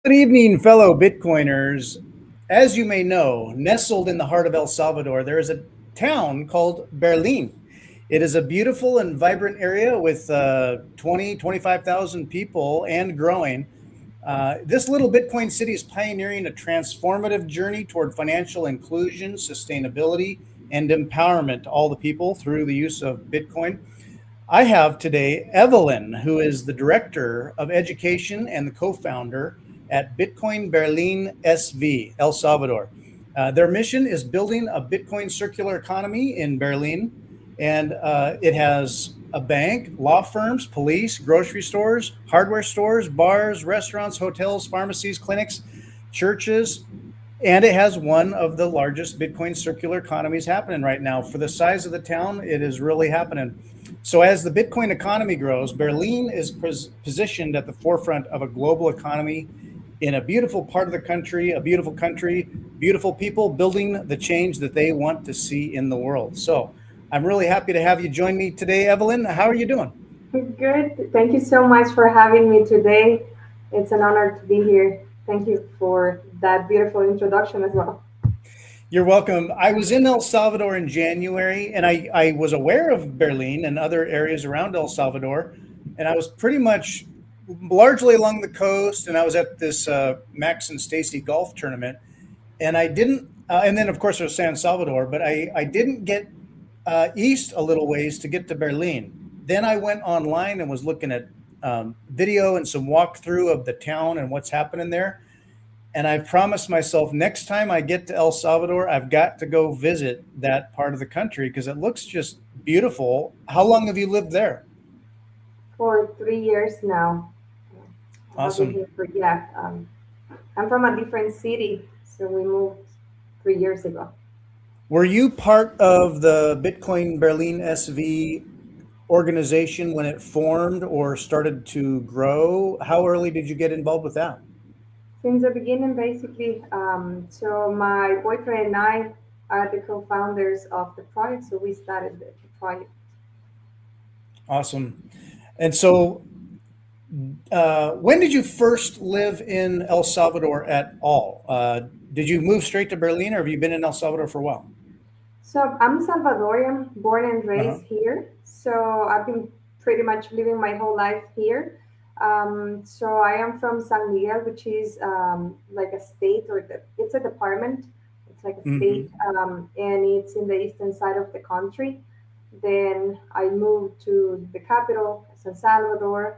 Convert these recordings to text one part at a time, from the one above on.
Good evening, fellow Bitcoiners. As you may know, nestled in the heart of El Salvador, there is a town called Berlin. It is a beautiful and vibrant area with 25,000 people and growing. This little Bitcoin city is pioneering a transformative journey toward financial inclusion, sustainability, and empowerment to all the people through the use of Bitcoin. I have today Evelyn, who is the Director of Education and the co-founder at Bitcoin Berlín SV, El Salvador. Their mission is building a Bitcoin circular economy in Berlin, and it has a bank, law firms, police, grocery stores, hardware stores, bars, restaurants, hotels, pharmacies, clinics, churches, and it has one of the largest Bitcoin circular economies happening right now. For the size of the town, it is really happening. So, as the Bitcoin economy grows, Berlin is positioned at the forefront of a global economy in a beautiful part of the country, beautiful people building the change that they want to see in the world. So, I'm really happy to have you join me today, Evelyn. How are you doing? Good. Thank you so much for having me today. It's an honor to be here. Thank you for that beautiful introduction as well. You're welcome. I was in El Salvador in January, and I was aware of Berlin and other areas around El Salvador, and I was pretty much largely along the coast, and I was at this Max and Stacy golf tournament, and I didn't, and then of course there's San Salvador, but I didn't get east a little ways to get to Berlin. Then I went online and was looking at video and some walkthrough of the town and what's happening there. And I promised myself next time I get to El Salvador, I've got to go visit that part of the country because it looks just beautiful. How long have you lived there? For 3 years now, I have been Awesome. here for, yeah. I'm from a different city, so we moved 3 years ago. Were you part of the Bitcoin Berlin SV organization when it formed or started to grow? How early did you get involved with that? Since the beginning, basically, so my boyfriend and I are the co-founders of the project, so we started the project. Awesome. And so, when did you first live in El Salvador at all? Did you move straight to Berlin or have you been in El Salvador for a while? So I'm Salvadorian, born and Uh-huh. raised here. So I've been pretty much living my whole life here. So I am from San Miguel, which is like a state, or it's a department. It's like a Hmm. state, and it's in the eastern side of the country. Then I moved to the capital, San Salvador,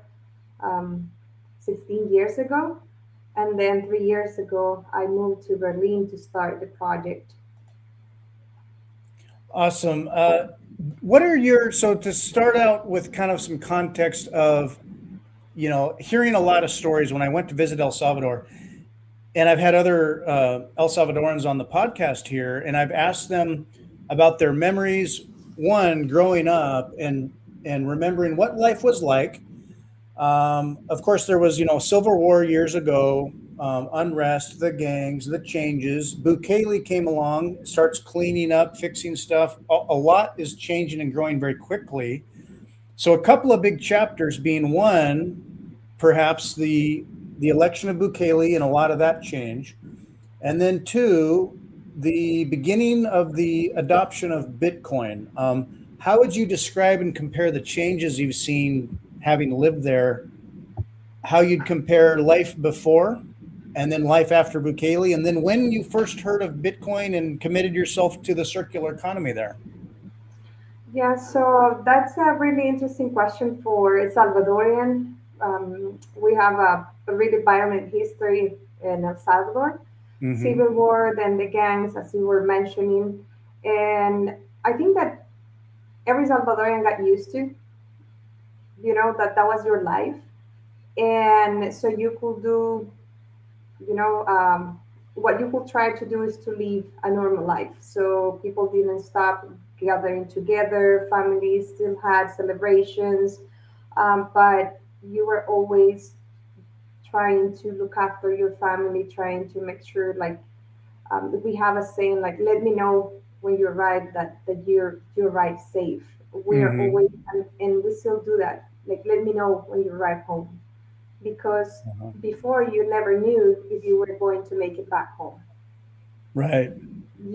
um, 16 years ago. And then 3 years ago, I moved to Berlin to start the project. Awesome. What are your, so to start out with kind of some context of, hearing a lot of stories when I went to visit El Salvador, and I've had other El Salvadorans on the podcast here, and I've asked them about their memories, one, growing up and remembering what life was like. Of course, there was, Civil War years ago, unrest, the gangs, the changes. Bukele came along, starts cleaning up, fixing stuff. A lot is changing and growing very quickly. So, a couple of big chapters being one, perhaps the election of Bukele and a lot of that change, and then two, the beginning of the adoption of Bitcoin. How would you describe and compare the changes you've seen having lived there, how you'd compare life before and then life after Bukele, and then when you first heard of Bitcoin and committed yourself to the circular economy there? Yeah, so that's a really interesting question for a Salvadorian. We have a really violent history in El Salvador, Hmm. civil war, then the gangs, as you were mentioning, and I think that every Salvadorian got used to, that that was your life, and so you could do, you know, um, what you could try to do is to live a normal life. So people didn't stop gathering together. Families still had celebrations, but you were always trying to look after your family, trying to make sure, like, we have a saying, like, let me know when you arrive that you arrive safe. We're Hmm. always, and we still do that. Like, let me know when you arrive home. because Uh-huh. before you never knew if you were going to make it back home. Right.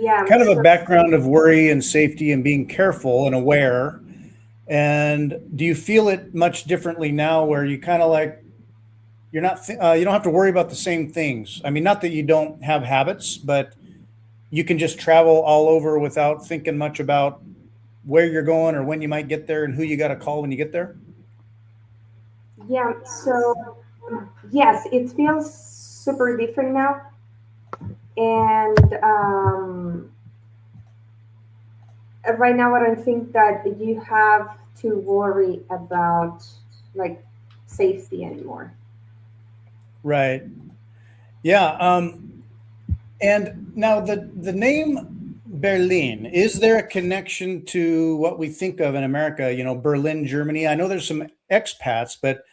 Yeah, Kind of a so background of worry and safety and being careful and aware. And do you feel it much differently now where you kind of like, you're not, you don't have to worry about the same things? I mean, not that you don't have habits, but you can just travel all over without thinking much about where you're going or when you might get there and who you got to call when you get there? yeah, so yes, it feels super different now, and right now I don't think that you have to worry about like safety anymore. Right. Yeah. And now the name Berlin, is there a connection to what we think of in America, Berlin, Germany? I know there's some expats, but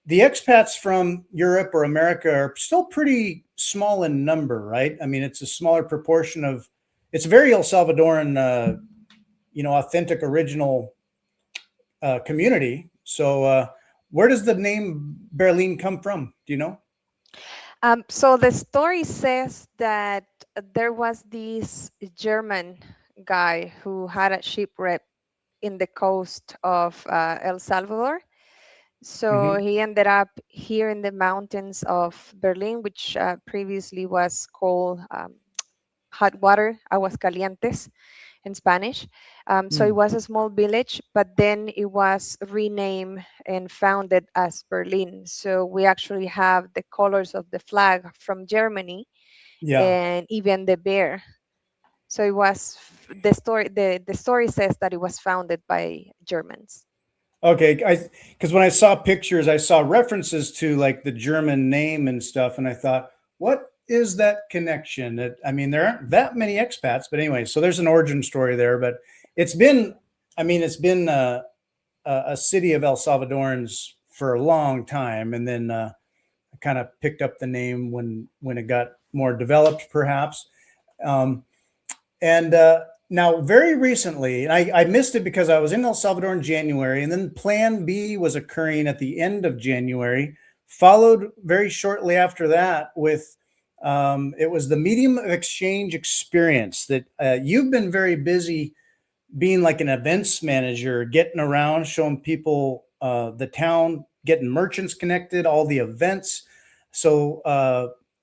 the expats from Europe or America are still pretty small in number, right? I mean, it's a smaller proportion of, it's very El Salvadoran, authentic, original community. So, where does the name Berlin come from? Do you know? So the story says that there was this German guy who had a shipwreck in the coast of El Salvador. So Hmm. he ended up here in the mountains of Berlin, which previously was called hot water, aguas calientes in Spanish. So it Mm. was a small village, but then it was renamed and founded as Berlin. So we actually have the colors of the flag from Germany Yeah. and even the bear. So it was the story. The story says that it was founded by Germans. Okay, because when I saw pictures, I saw references to like the German name and stuff, and I thought, what is that connection? I mean, there aren't that many expats, but anyway, so there's an origin story there. But it's been, I mean, it's been a city of El Salvadorans for a long time, and then I kind of picked up the name when it got more developed, perhaps. Um, and now, very recently, and I missed it because I was in El Salvador in January, and then Plan B was occurring at the end of January, followed very shortly after that with it was the medium of exchange experience that you've been very busy being like an events manager, getting around, showing people the town, getting merchants connected, all the events. So,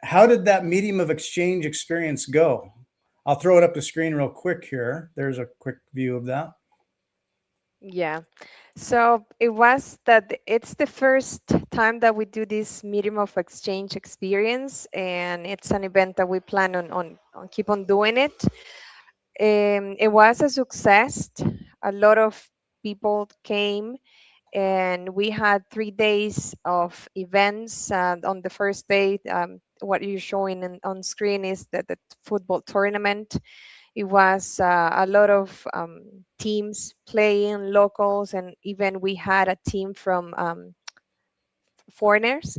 how did that medium of exchange experience go? I'll throw it up the screen real quick here. There's a quick view of that. Yeah. So it was that it's the first time that we do this medium of exchange experience, and it's an event that we plan on keep on doing it. It was a success. A lot of people came, and we had 3 days of events. On the first day, what you're showing on screen is the football tournament. It was a lot of teams playing, locals, and even we had a team from foreigners.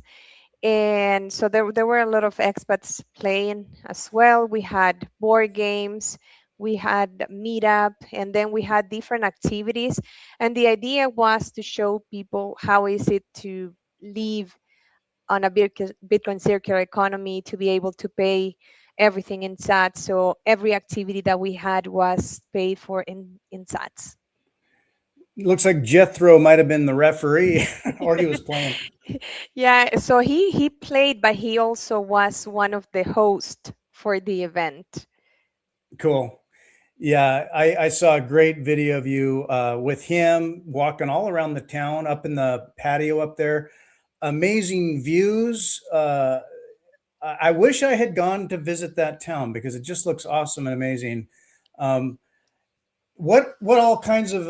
And so there were a lot of expats playing as well. We had board games, we had meetup, and then we had different activities. And the idea was to show people how is it to live on a Bitcoin circular economy, to be able to pay everything in sats. So every activity that we had was paid for in sats. It looks like Jethro might have been the referee, or he was playing. Yeah, so he played, but he also was one of the hosts for the event. Cool. Yeah, I saw a great video of you with him walking all around the town, up in the patio up there. Amazing views. I wish I had gone to visit that town because it just looks awesome and amazing. Um, what all kinds of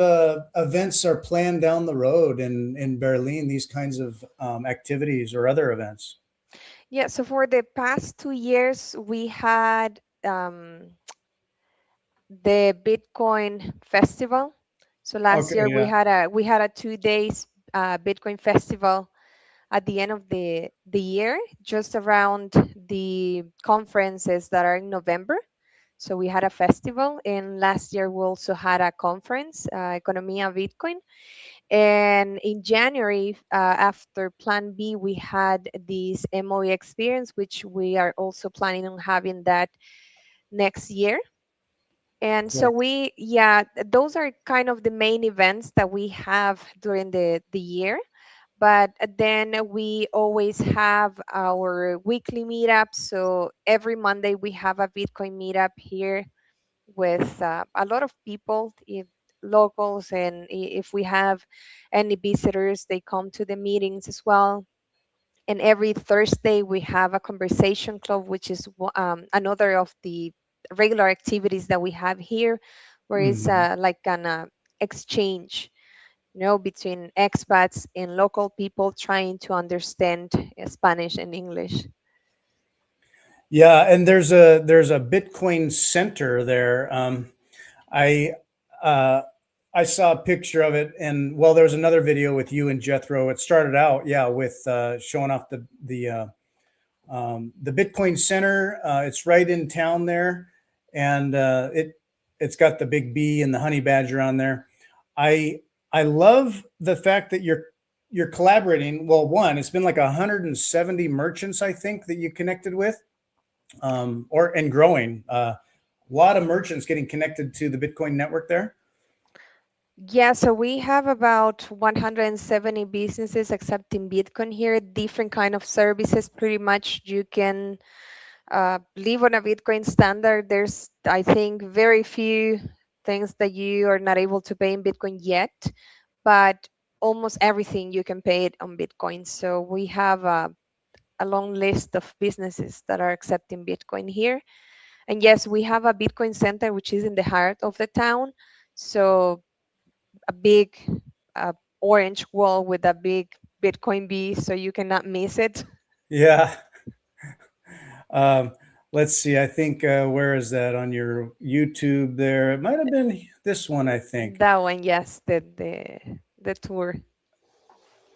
events are planned down the road in Berlin? These kinds of activities or other events? Yeah, so for the past 2 years, we had the Bitcoin festival. So last Okay, year yeah. we had a 2 days Bitcoin festival at the end of the year, just around the conferences that are in November. So we had a festival, and last year we also had a conference, Economía Bitcoin. And in January, after Plan B, we had this MOE experience, which we are also planning on having that next year. And so Cool. yeah, those are kind of the main events that we have during the year. But then we always have our weekly meetup. So every Monday we have a Bitcoin meetup here with a lot of people, if locals, and if we have any visitors, they come to the meetings as well. And every Thursday we have a conversation club, which is another of the regular activities that we have here, where it's Mhm. like an exchange, between expats and local people trying to understand Spanish and English. Yeah, and there's a Bitcoin center there. I uh, I saw a picture of it, and well, there was another video with you and Jethro. It started out, yeah, with showing off the Bitcoin Center. It's right in town there, and it's got the big bee and the honey badger on there. I I love the fact that you're collaborating. Well, one, it's been like 170 merchants, I think, that you connected with, or and growing. A lot of merchants getting connected to the Bitcoin network there. Yeah, so we have about 170 businesses accepting Bitcoin here, different kind of services. Pretty much you can live on a Bitcoin standard. There's, I think, very few things that you are not able to pay in Bitcoin yet, but almost everything you can pay it on Bitcoin. So we have a long list of businesses that are accepting Bitcoin here. And yes, we have a Bitcoin center, which is in the heart of the town. So a big uh, orange wall with a big Bitcoin bee, so you cannot miss it. Yeah. Um, let's see. I think where is that on your YouTube there? It might have been this one, I think. That one, yes, the tour.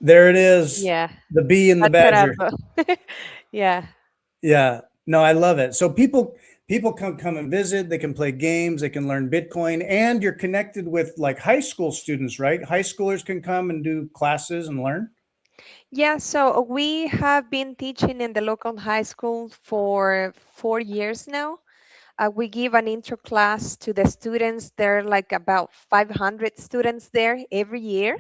There it is. Yeah, The bee and the that's badger. it. Yeah. Yeah. No, I love it. So people come and visit, they can play games, they can learn Bitcoin, and you're connected with like high school students, right? High schoolers can come and do classes and learn. Yeah, so we have been teaching in the local high school for 4 years now. We give an intro class to the students. There are like about 500 students there every year.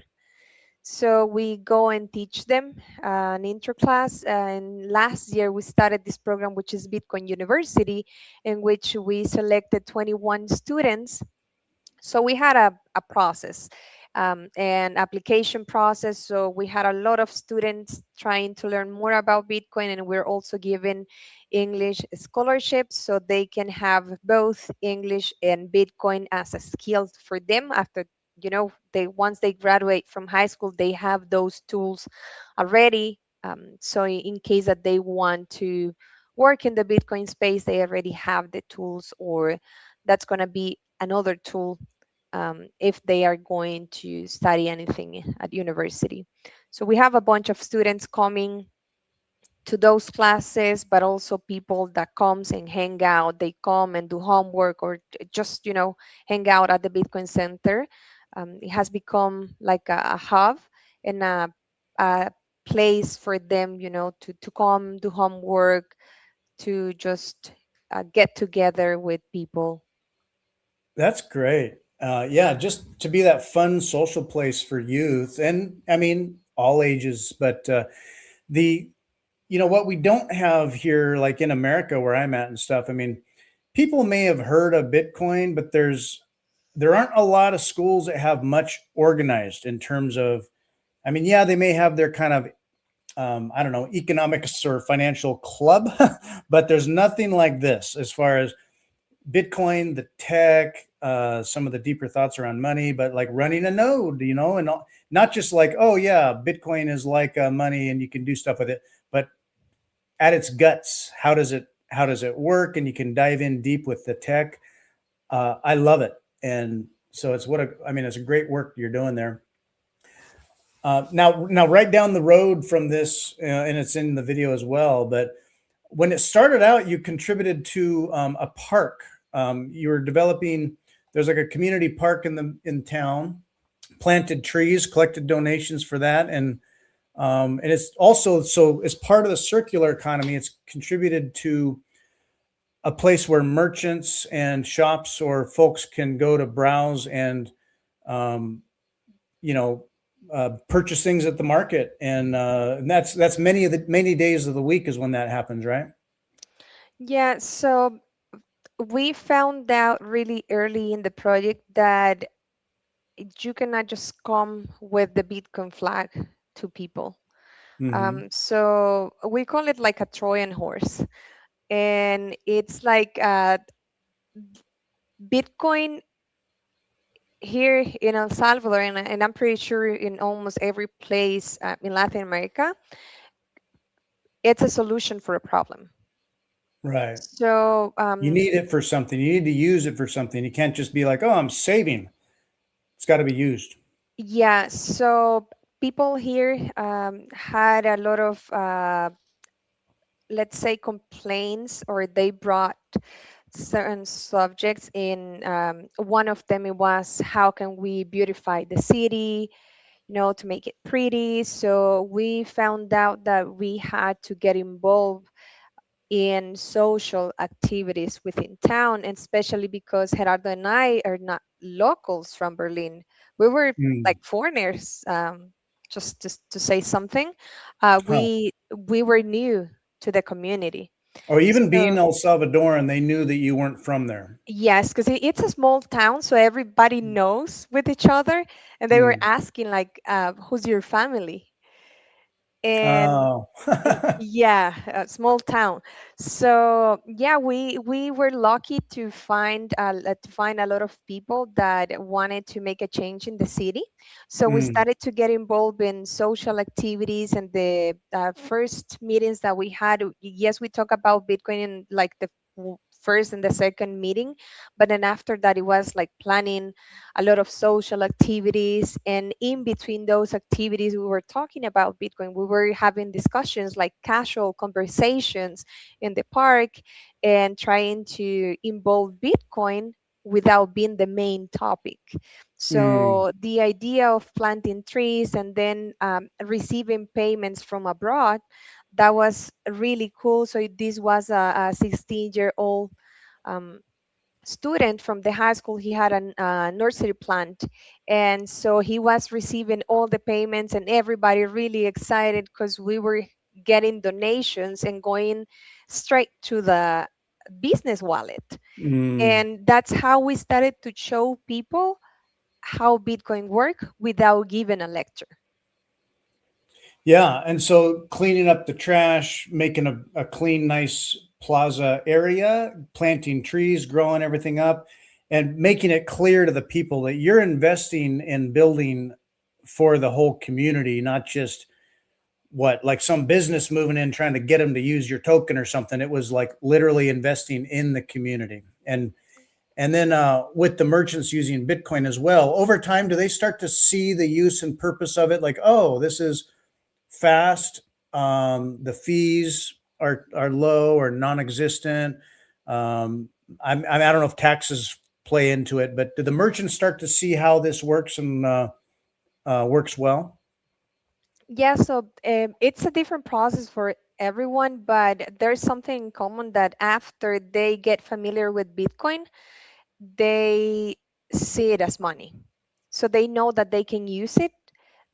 So we go and teach them an intro class. And last year we started this program, which is Bitcoin University, in which we selected 21 students. So we had a process, an application process. So we had a lot of students trying to learn more about Bitcoin, and we're also giving English scholarships so they can have both English and Bitcoin as a skill for them after, they once they graduate from high school, they have those tools already. So in case that they want to work in the Bitcoin space, they already have the tools, or that's going to be another tool if they are going to study anything at university. So we have a bunch of students coming to those classes, but also people that comes and hang out. They come and do homework, or just hang out at the Bitcoin Center. It has become like a hub and a place for them, to come do homework, to just get together with people. That's great. Yeah, just to be that fun social place for youth, and I mean all ages. But the what we don't have here, like in America where I'm at and stuff. I mean, people may have heard of Bitcoin, but there aren't a lot of schools that have much organized in terms of. I mean, yeah, they may have their kind of I don't know, economics or financial club, but there's nothing like this as far as Bitcoin, the tech, some of the deeper thoughts around money, but like running a node, and not just like, oh yeah, Bitcoin is like money and you can do stuff with it, but at its guts, how does it work? And you can dive in deep with the tech. I love it, and so I mean, it's a great work you're doing there. Now, right down the road from this, and it's in the video as well. But when it started out, you contributed to a park. You were developing. There's like a community park in town, planted trees, collected donations for that, and it's also, so as part of the circular economy, it's contributed to a place where merchants and shops or folks can go to browse um, you know, purchase things at the market, and that's many days of the week is when that happens, right? Yeah, so we found out really early in the project that you cannot just come with the Bitcoin flag to people. Hmm. So we call it like a Trojan horse. And it's like Bitcoin here in El Salvador, and I'm pretty sure in almost every place in Latin America, it's a solution for a problem. Right. So, You need it for something. You need to use it for something. You can't just be like, oh, I'm saving. It's got to be used. yeah, so people here had a lot of, let's say, complaints, or they brought certain subjects in. One of them, it was how can we beautify the city, to make it pretty. So we found out that we had to get involved in social activities within town, and especially because Gerardo and I are not locals from Berlin. We were Mm. like foreigners, just to say something. Huh. We were new to the community. Or even being So El Salvadoran, they knew that you weren't from there. yes, because it's a small town, so everybody knows with each other, and they were Mm. asking like, "Who's your family?" And Oh. yeah, a small town. So yeah, we were lucky to find a lot of people that wanted to make a change in the city. So we Mm. started to get involved in social activities, and the first meetings that we had, yes, we talk about Bitcoin in like the first and the second meeting, but then after that it was like planning a lot of social activities, and in between those activities we were talking about Bitcoin. We were having discussions, like casual conversations in the park, and trying to involve Bitcoin without being the main topic. Mm. So the idea of planting trees and then receiving payments from abroad, that was really cool. So this was a 16-year-old um, student from the high school. He had a nursery plant, and so he was receiving all the payments, and everybody really excited because we were getting donations and going straight to the business wallet. Mm. And that's how we started to show people how Bitcoin work without giving a lecture. Yeah, and so cleaning up the trash, making a clean, nice plaza area, planting trees, growing everything up, and making it clear to the people that you're investing in building for the whole community, not just what, like some business moving in trying to get them to use your token or something. It was like literally investing in the community. And then with the merchants using Bitcoin as well, over time, do they start to see the use and purpose of it? Like, oh, this is fast. The fees are low or non-existent. I don't know if taxes play into it, but do the merchants start to see how this works and works well? Yeah, so it's a different process for everyone, but there's something in common that after they get familiar with Bitcoin, they see it as money. So they know that they can use it.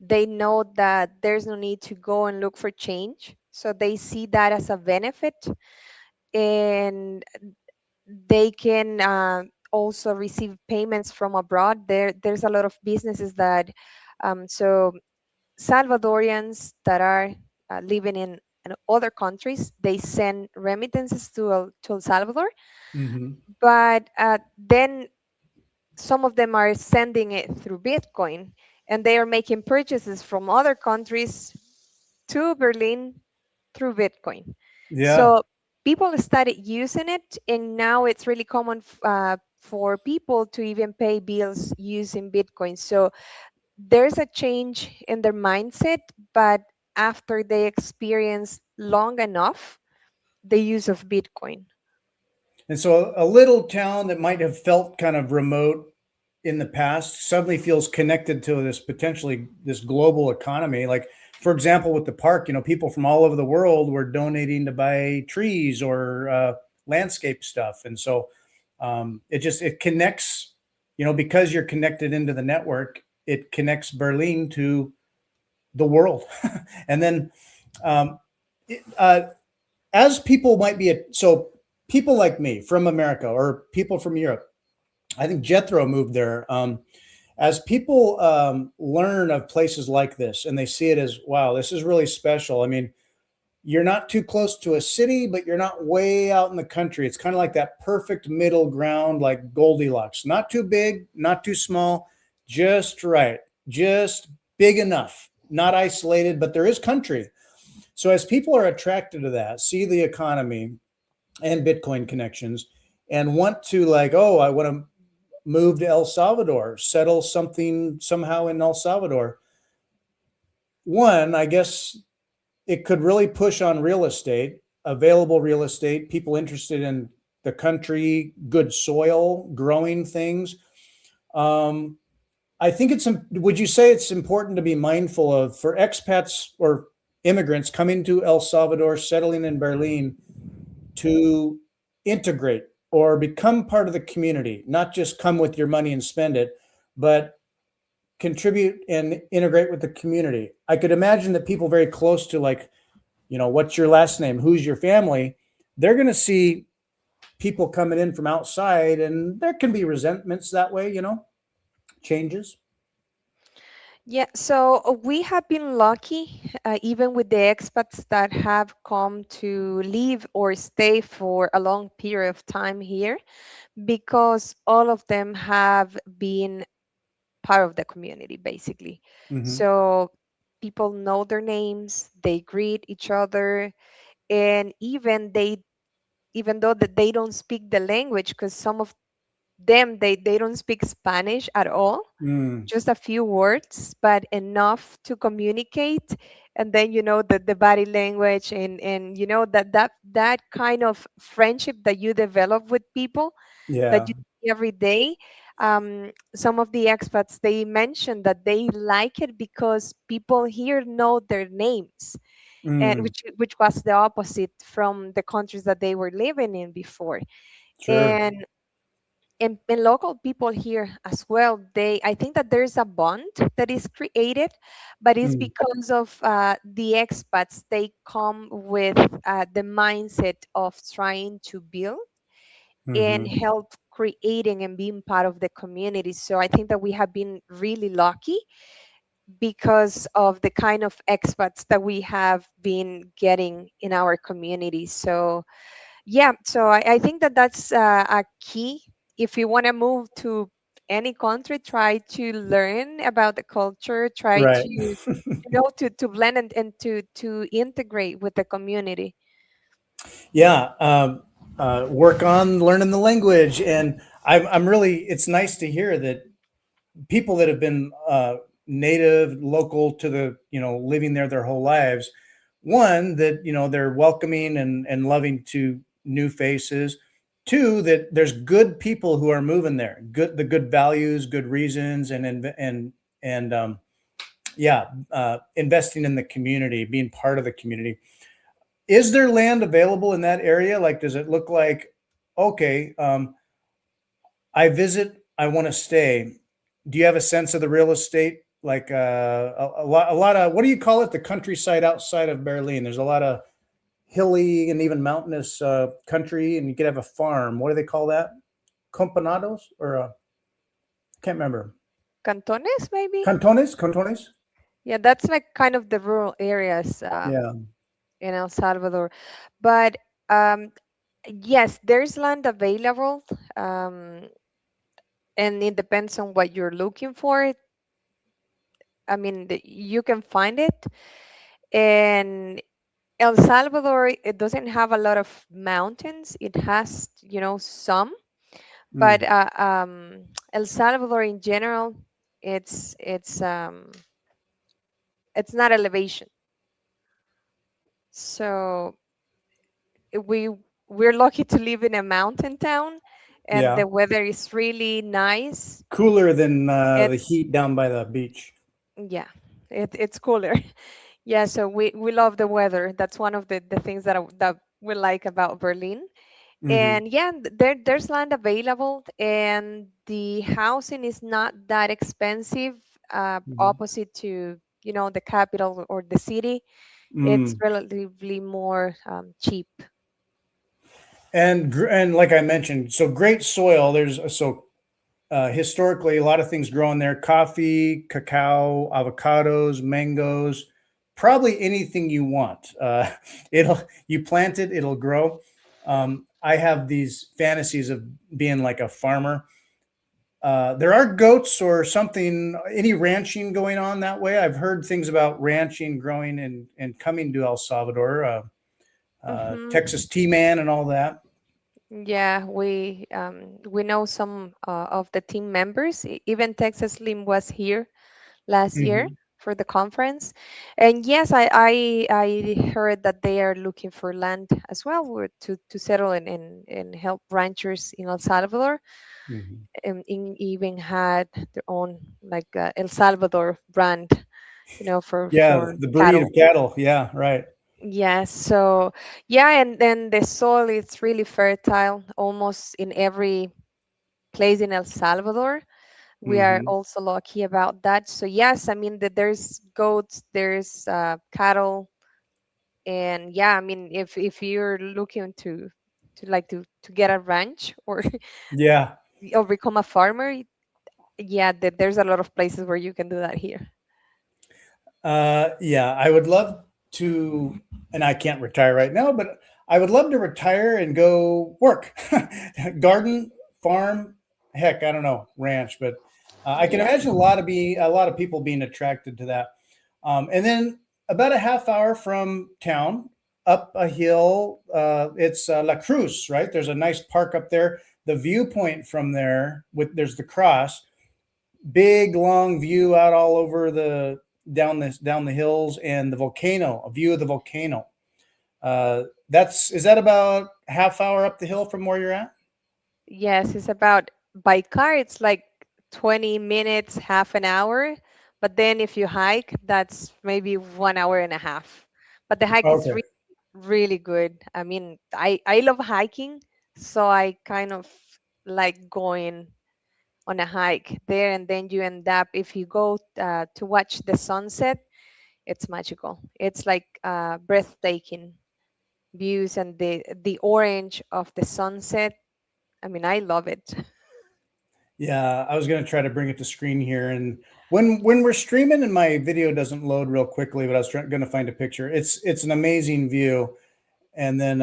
They know that there's no need to go and look for change. So they see that as a benefit, and they can also receive payments from abroad. There's a lot of businesses that, so Salvadorians that are living in other countries, they send remittances to El Salvador, Hmm. but then some of them are sending it through Bitcoin, and they are making purchases from other countries to Berlin through Bitcoin. Yeah. So people started using it, and now it's really common for people to even pay bills using Bitcoin. So there's a change in their mindset, but after they experience long enough the use of Bitcoin. And so a little town that might have felt kind of remote in the past suddenly feels connected to this potentially this global economy. Like, for example, with the park, people from all over the world were donating to buy trees or landscape stuff, and so it connects. Because you're connected into the network, it connects Berlin to the world, and then um, it, as people might be so people like me from America or people from Europe. I think Jethro moved there. As people learn of places like this and they see it as, wow, this is really special. I mean, you're not too close to a city, but you're not way out in the country. It's kind of like that perfect middle ground, like Goldilocks. Not too big, not too small, just right, just big enough, not isolated, but there is country. So as people are attracted to that, see the economy and Bitcoin connections, and want to, like, oh, I want to move to El Salvador, settle something somehow in El Salvador. One, I guess it could really push on real estate, available real estate, people interested in the country, good soil, growing things. Um, I think would you say it's important to be mindful of for expats or immigrants coming to El Salvador, settling in Berlin, to integrate or become part of the community, not just come with your money and spend it, but contribute and integrate with the community? I could imagine that people very close to, like, what's your last name? Who's your family? They're going to see people coming in from outside, and there can be resentments that way, changes. Yeah, so we have been lucky, even with the expats that have come to live or stay for a long period of time here, because all of them have been part of the community, basically. Mm-hmm. So people know their names, they greet each other, and even though that they don't speak the language, because some of them they don't speak Spanish at all, Mm, just a few words, but enough to communicate. And then the body language, and that kind of friendship that you develop with people that yeah. you see every day. Some of the expats, they mentioned that they like it because people here know their names, and Mm, which was the opposite from the countries that they were living in before. sure. And and, and local people here as well, I think that there's a bond that is created, but it's Mm, because of the expats. They come with the mindset of trying to build and mm-hmm. help creating and being part of the community. So I think that we have been really lucky because of the kind of expats that we have been getting in our community. So yeah, so I think that that's a key. If you want to move to any country, try to learn about the culture, try Right. to to blend and to integrate with the community. Yeah. Work on learning the language, and I'm really. It's nice to hear that people that have been native, local to the, living there their whole lives. One, that they're welcoming and loving to new faces. Two, that there's good people who are moving there, the good values, good reasons, and yeah, investing in the community, being part of the community. Is there land available in that area? Like, does it look like, okay, I visit, I want to stay. Do you have a sense of the real estate? Like a lot of, what do you call it? The countryside outside of Berlin. There's a lot of hilly and even mountainous country, and you could have a farm. What do they call that? Campanados or can't remember. Cantones, maybe. Cantones, cantones. Yeah, that's like kind of the rural areas Yeah. in El Salvador. But um, yes, there's land available, um, and it depends on what you're looking for. I mean, you can find it. And El Salvador, it doesn't have a lot of mountains. It has, some, but Mm. El Salvador in general, it's not elevation. So we we're lucky to live in a mountain town, and Yeah. the weather is really nice. Cooler than the It's heat down by the beach. yeah, it's cooler. Yeah, so we love the weather. That's one of the things that we like about Berlin. Hmm. And yeah, there's land available, and the housing is not that expensive. Hmm. Opposite to the capital or the city, it's Mm. relatively more cheap. And like I mentioned, so great soil. Historically, a lot of things grown there: coffee, cacao, avocados, mangoes, probably anything you want. It'll You plant it, it'll grow. I have these fantasies of being like a farmer. There are goats or something, any ranching going on that way. I've heard things about ranching growing and coming to El Salvador, Hmm. Texas Tea Man, and all that. Yeah, we know some of the team members. Even Texas Lim was here last year Hmm. for the conference, and yes, I heard that they are looking for land as well, to settle and help ranchers in El Salvador, Hmm. and even had their own like El Salvador brand, Yeah, for the breed cattle. of cattle. Yeah, right. Yes, so yeah, and then the soil is really fertile almost in every place in El Salvador. We are Hmm. also lucky about that. So yes, I mean that there's goats, there's cattle, and yeah, I mean if you're looking to get a ranch or Yeah. or become a farmer, yeah, there's a lot of places where you can do that here. Yeah, I would love to, and I can't retire right now, but I would love to retire and go work, garden, farm, heck, I don't know, ranch, but I can Yeah. imagine a lot of people being attracted to that. And then about a half hour from town, up a hill, it's La Cruz, right? There's a nice park up there. The viewpoint from there, there's the cross, big long view out all over the down the hills and the volcano, a view of the volcano. That's Is that about half hour up the hill from where you're at? Yes, it's about by car, it's like 20 minutes, half an hour. But then if you hike, that's maybe 1 hour and a half. But the hike is Okay. really good. I mean, I love hiking, so I kind of like going on a hike there, and then you end up, if you go to watch the sunset, it's magical. It's like breathtaking views, and the orange of the sunset. I mean, I love it. Yeah, I was going to try to bring it to screen here, and when we're streaming and my video doesn't load real quickly, but I was going to find a picture. It's an amazing view, and then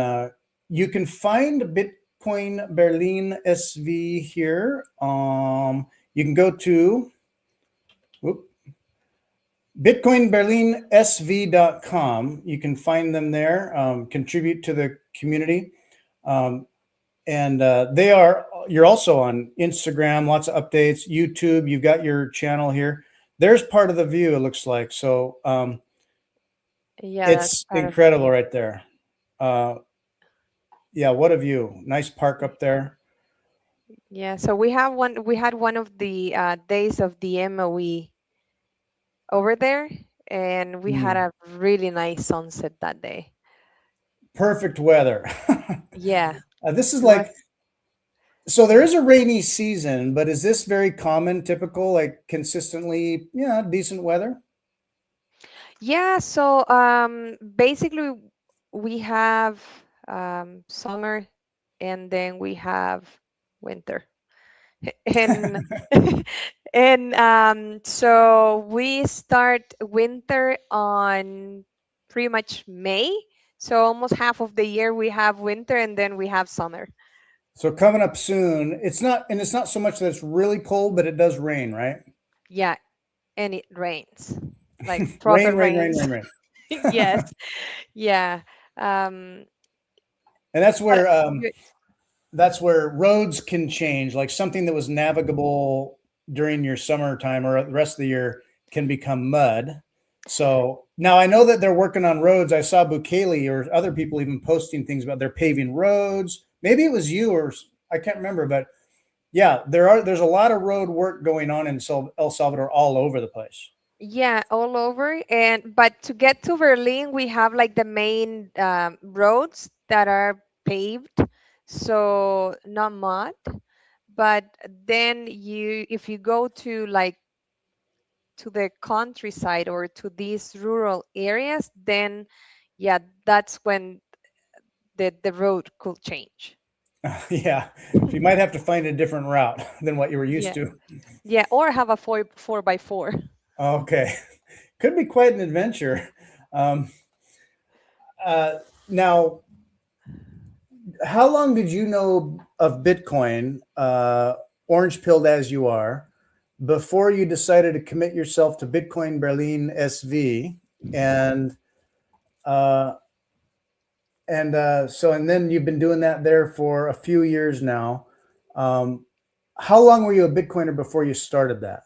you can find Bitcoin Berlin SV here. You can go to whoop, bitcoinberlinsv.com. You can find them there, contribute to the community. Um, and you're also on Instagram, lots of updates, YouTube. You've got your channel here. There's part of the view, it looks like. So Yeah, that's it's part of the incredible view. right there. Uh, yeah, what a view. Nice park up there. Yeah, so we had one of the days of the MOE over there, and we had Mm, a really nice sunset that day. perfect weather. Yeah, This is it was. like, so there is a rainy season, but is this very common, typical, like consistently, yeah, decent weather? Yeah, so basically we have summer, and then we have winter. And and so we start winter on pretty much May. So almost half of the year we have winter, and then we have summer. So coming up soon, it's not so much that it's really cold, but it does rain, right? Yeah, and it rains, like proper Rain, rain, rain, rains. rain, rain. Yes, yeah. Um, And but you- that's where roads can change. Like something that was navigable during your summertime or the rest of the year can become mud. So now I know that they're working on roads. I saw Bukele or other people even posting things about they're paving roads. Maybe it was you or I can't remember, but yeah, there's a lot of road work going on in El Salvador all over the place. Yeah, all over. And but to get to Berlin, we have like the main roads that are paved, so not mud. But then if you go to like to the countryside or to these rural areas, then yeah, that's when the road could change. Yeah, so you might have to find a different route than what you were used Yeah, to. yeah, or have a four by four. Okay, could be quite an adventure. Um, uh, Now, how long did you know of Bitcoin, orange pilled as you are, before you decided to commit yourself to Bitcoin Berlin SV, and uh, and then you've been doing that there for a few years now. Um, how long were you a Bitcoiner before you started that?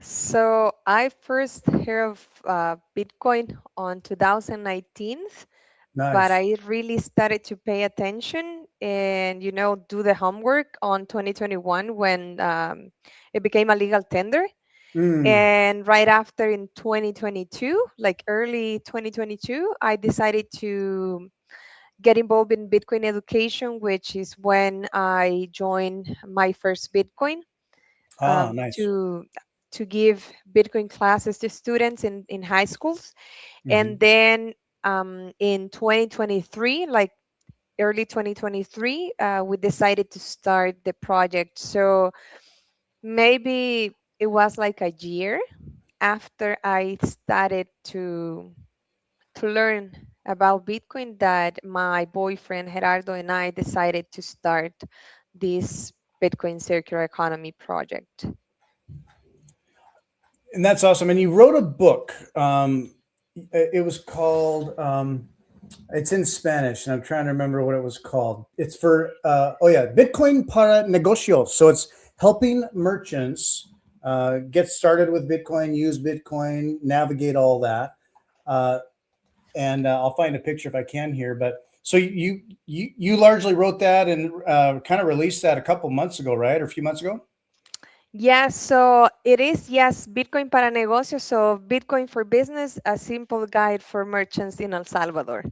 So I first heard of Bitcoin on 2019, but Nice. I really started to pay attention and do the homework on 2021 when it became a legal tender. Mm. And right after in 2022, like early 2022, I decided to get involved in Bitcoin education, which is when I joined my first Bitcoin Ah, nice. to give Bitcoin classes to students in high schools. And Hmm. then in 2023, like early 2023, we decided to start the project. So maybe it was like a year after I started to learn about Bitcoin that my boyfriend Gerardo and I decided to start this Bitcoin circular economy project. And that's awesome. And you wrote a book. It was called. It's in Spanish, and I'm trying to remember what it was called. It's for oh yeah, Bitcoin para negocios. So it's helping merchants get started with Bitcoin, use Bitcoin, navigate all that. Uh, and I'll find a picture if I can here. But so you largely wrote that and kind of released that a couple months ago, right, or a few months ago? Yes, so it is, yes, Bitcoin para negocios, so Bitcoin for business, a simple guide for merchants in El Salvador.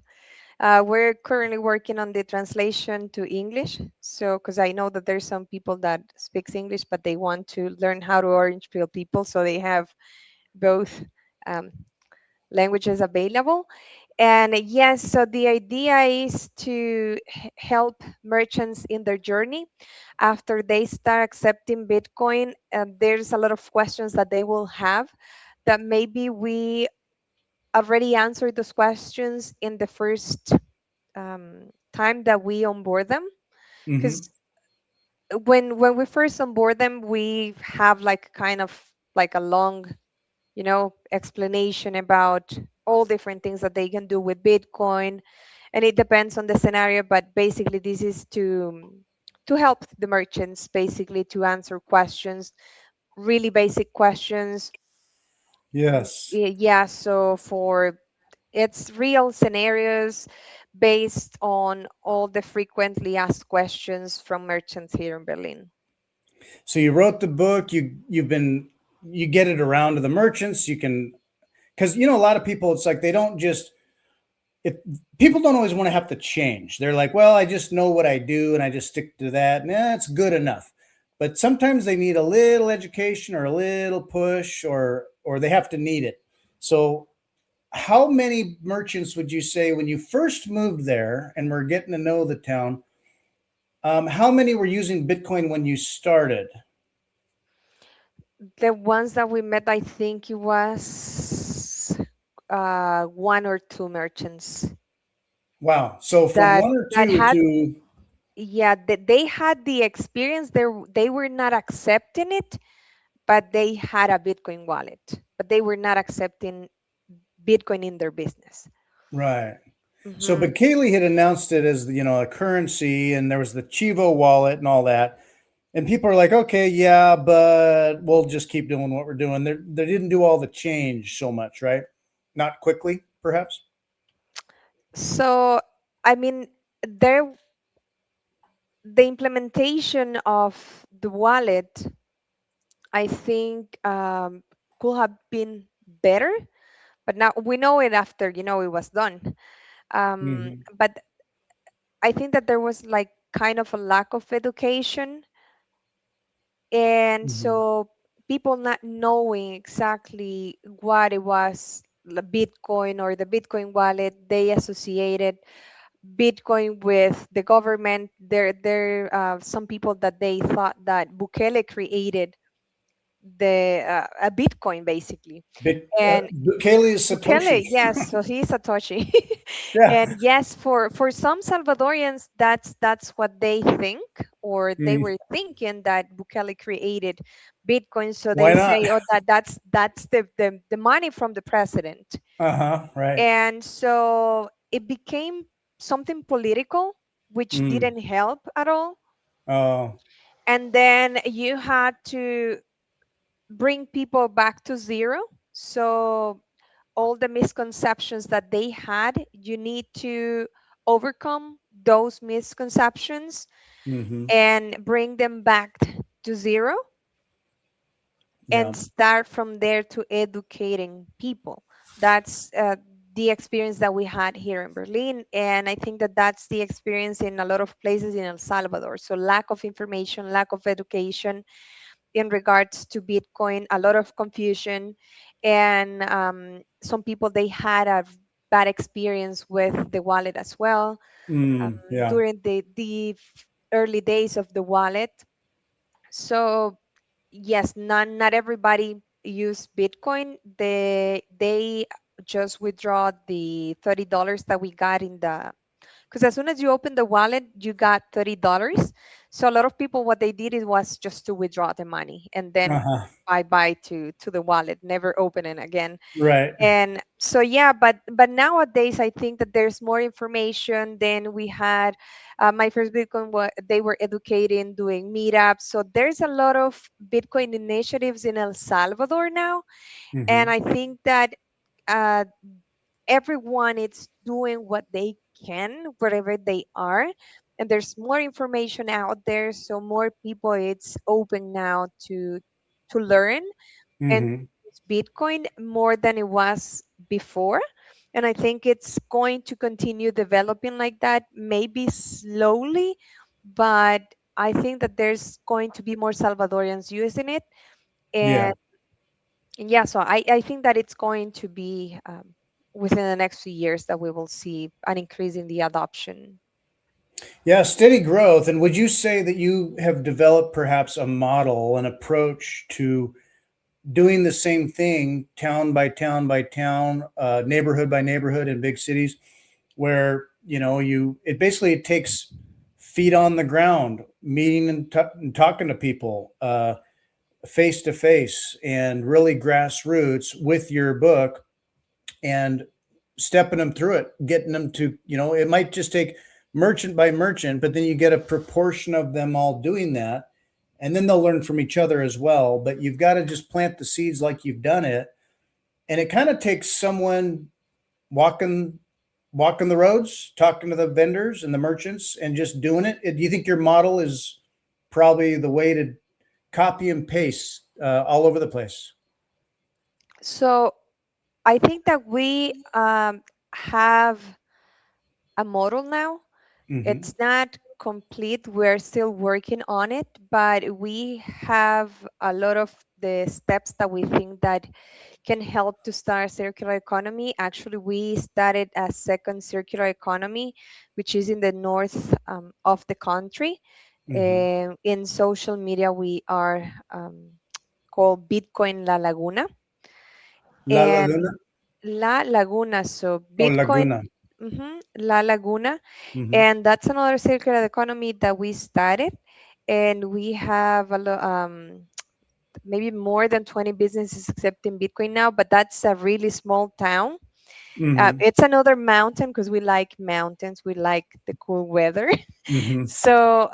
We're currently working on the translation to English. So, because I know that there's some people that speaks English, but they want to learn how to orange peel people, so they have both um, languages available. And yes, so the idea is to help merchants in their journey after they start accepting Bitcoin. There's a lot of questions that they will have that maybe we already answered those questions in the first time that we onboard them, Mm-hmm. because when we first onboard them we have like kind of like a long explanation about all different things that they can do with Bitcoin, and it depends on the scenario, but basically this is to help the merchants, basically to answer questions, really basic questions. Yes. Yeah, so for it's real scenarios based on all the frequently asked questions from merchants here in Berlin. So you wrote the book. You get it around to the merchants. You can, because a lot of people, it's like they don't just, if people don't always want to have to change. They're like, well, I just know what I do and I just stick to that. Nah, it's good enough. But sometimes they need a little education or a little push, or they have to need it. So how many merchants would you say when you first moved there and were getting to know the town? How many were using Bitcoin when you started? The ones that we met, I think it was one or two merchants Wow. So from that one or that two had, to, yeah, that they had the experience. They were not accepting it, but they had a Bitcoin wallet, but they were not accepting Bitcoin in their business. right. So, Hmm. but Kaylee had announced it as, a currency, and there was the Chivo wallet and all that. And people are like, okay, yeah, but we'll just keep doing what we're doing. They didn't do all the change so much, right? Not quickly, perhaps. So, I mean, there the implementation of the wallet, I think, could have been better, but now we know it after it was done. Hmm. But I think that there was like kind of a lack of education, and Hmm. so people not knowing exactly what it was, the Bitcoin or the Bitcoin wallet, they associated Bitcoin with the government. There some people that they thought that Bukele created the a Bitcoin basically. And Bukele is Bukele, Satoshi. yes, so he's Satoshi. Yeah. And yes, for some Salvadorians, that's what they think, or they Mm. were thinking that Bukele created Bitcoin. So Why they not? say, oh, that's the money from the president. Uh-huh. Right. And so it became something political, which Mm. didn't help at all. Oh. And then you had to bring people back to zero. So all the misconceptions that they had, you need to overcome those misconceptions Hmm. and bring them back to zero Yeah. and start from there to educating people. That's the experience that we had here in Berlin. And I think that that's the experience in a lot of places in El Salvador. So, lack of information, lack of education in regards to Bitcoin, a lot of confusion. And some people, they had a bad experience with the wallet as well Mm. Yeah. during the early days of the wallet. So yes, not everybody use Bitcoin. They just withdraw the $30 that we got in the, because as soon as you open the wallet, you got $30. So a lot of people, what they did is was just to withdraw the money and then Uh-huh. bye bye to the wallet, never open it again. Right. And so yeah, but nowadays I think that there's more information than we had. My first Bitcoin, they were educating, doing meetups. So there's a lot of Bitcoin initiatives in El Salvador now, and Hmm. I think that uh, everyone is doing what they can wherever they are, and there's more information out there, so more people it's open now to learn and Hmm. use Bitcoin more than it was before. And I think it's going to continue developing like that, maybe slowly, but I think that there's going to be more Salvadorians using it. Yeah. And yeah, so I think that it's going to be within the next few years that we will see an increase in the adoption. Yeah. Steady growth. And would you say that you have developed perhaps a model, an approach to doing the same thing, town by town by town, neighborhood by neighborhood in big cities, where it basically it takes feet on the ground, meeting and talking to people face to face, and really grassroots with your book, and stepping them through it, getting them to, it might just take merchant by merchant, but then you get a proportion of them all doing that. And then they'll learn from each other as well. But you've got to just plant the seeds like you've done it. And it kind of takes someone walking walking the roads, talking to the vendors and the merchants and just doing it. Do you think your model is probably the way to copy and paste all over the place? So I think that we have a model now. Hmm. It's not complete. We're still working on it, but we have a lot of the steps that we think that can help to start circular economy. Actually, we started a second circular economy, which is in the north of the country. Hmm. In social media, we are called Bitcoin La Laguna. La And Laguna La Laguna, so or Bitcoin, Laguna? La Laguna. Hmm. And that's another circular economy that we started. And we have maybe more than 20 businesses accepting Bitcoin now, but that's a really small town. Hmm. It's another mountain because we like mountains, we like the cool weather. Hmm. So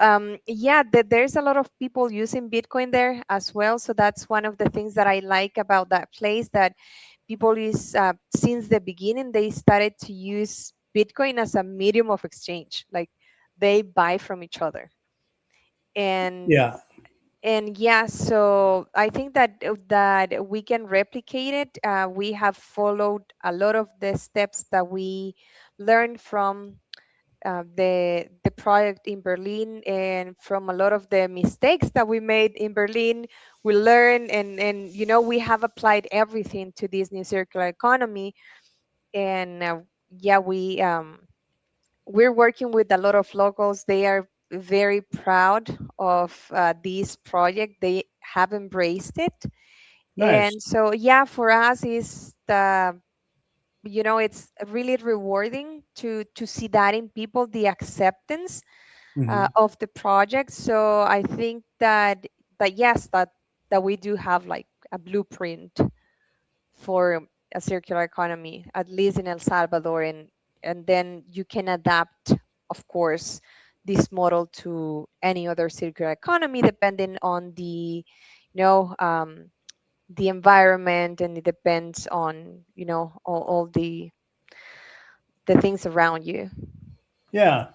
yeah, there's a lot of people using Bitcoin there as well. So that's one of the things that I like about that place, that people is since the beginning they started to use Bitcoin as a medium of exchange, like they buy from each other. and Yeah. yeah, so I think that we can replicate it. We have followed a lot of the steps that we learned from the project in Berlin, and from a lot of the mistakes that we made in Berlin, we learn, and we have applied everything to this new circular economy. And yeah, we're working with a lot of locals. They are very proud of this project. They have embraced it. Nice. And so yeah, for us is the it's really rewarding to see that in people, the acceptance Hmm. of the project. So I think that yes, that we do have like a blueprint for a circular economy, at least in El Salvador, and then you can adapt, of course, this model to any other circular economy, depending on the environment, and it depends on all the things around you. Yeah.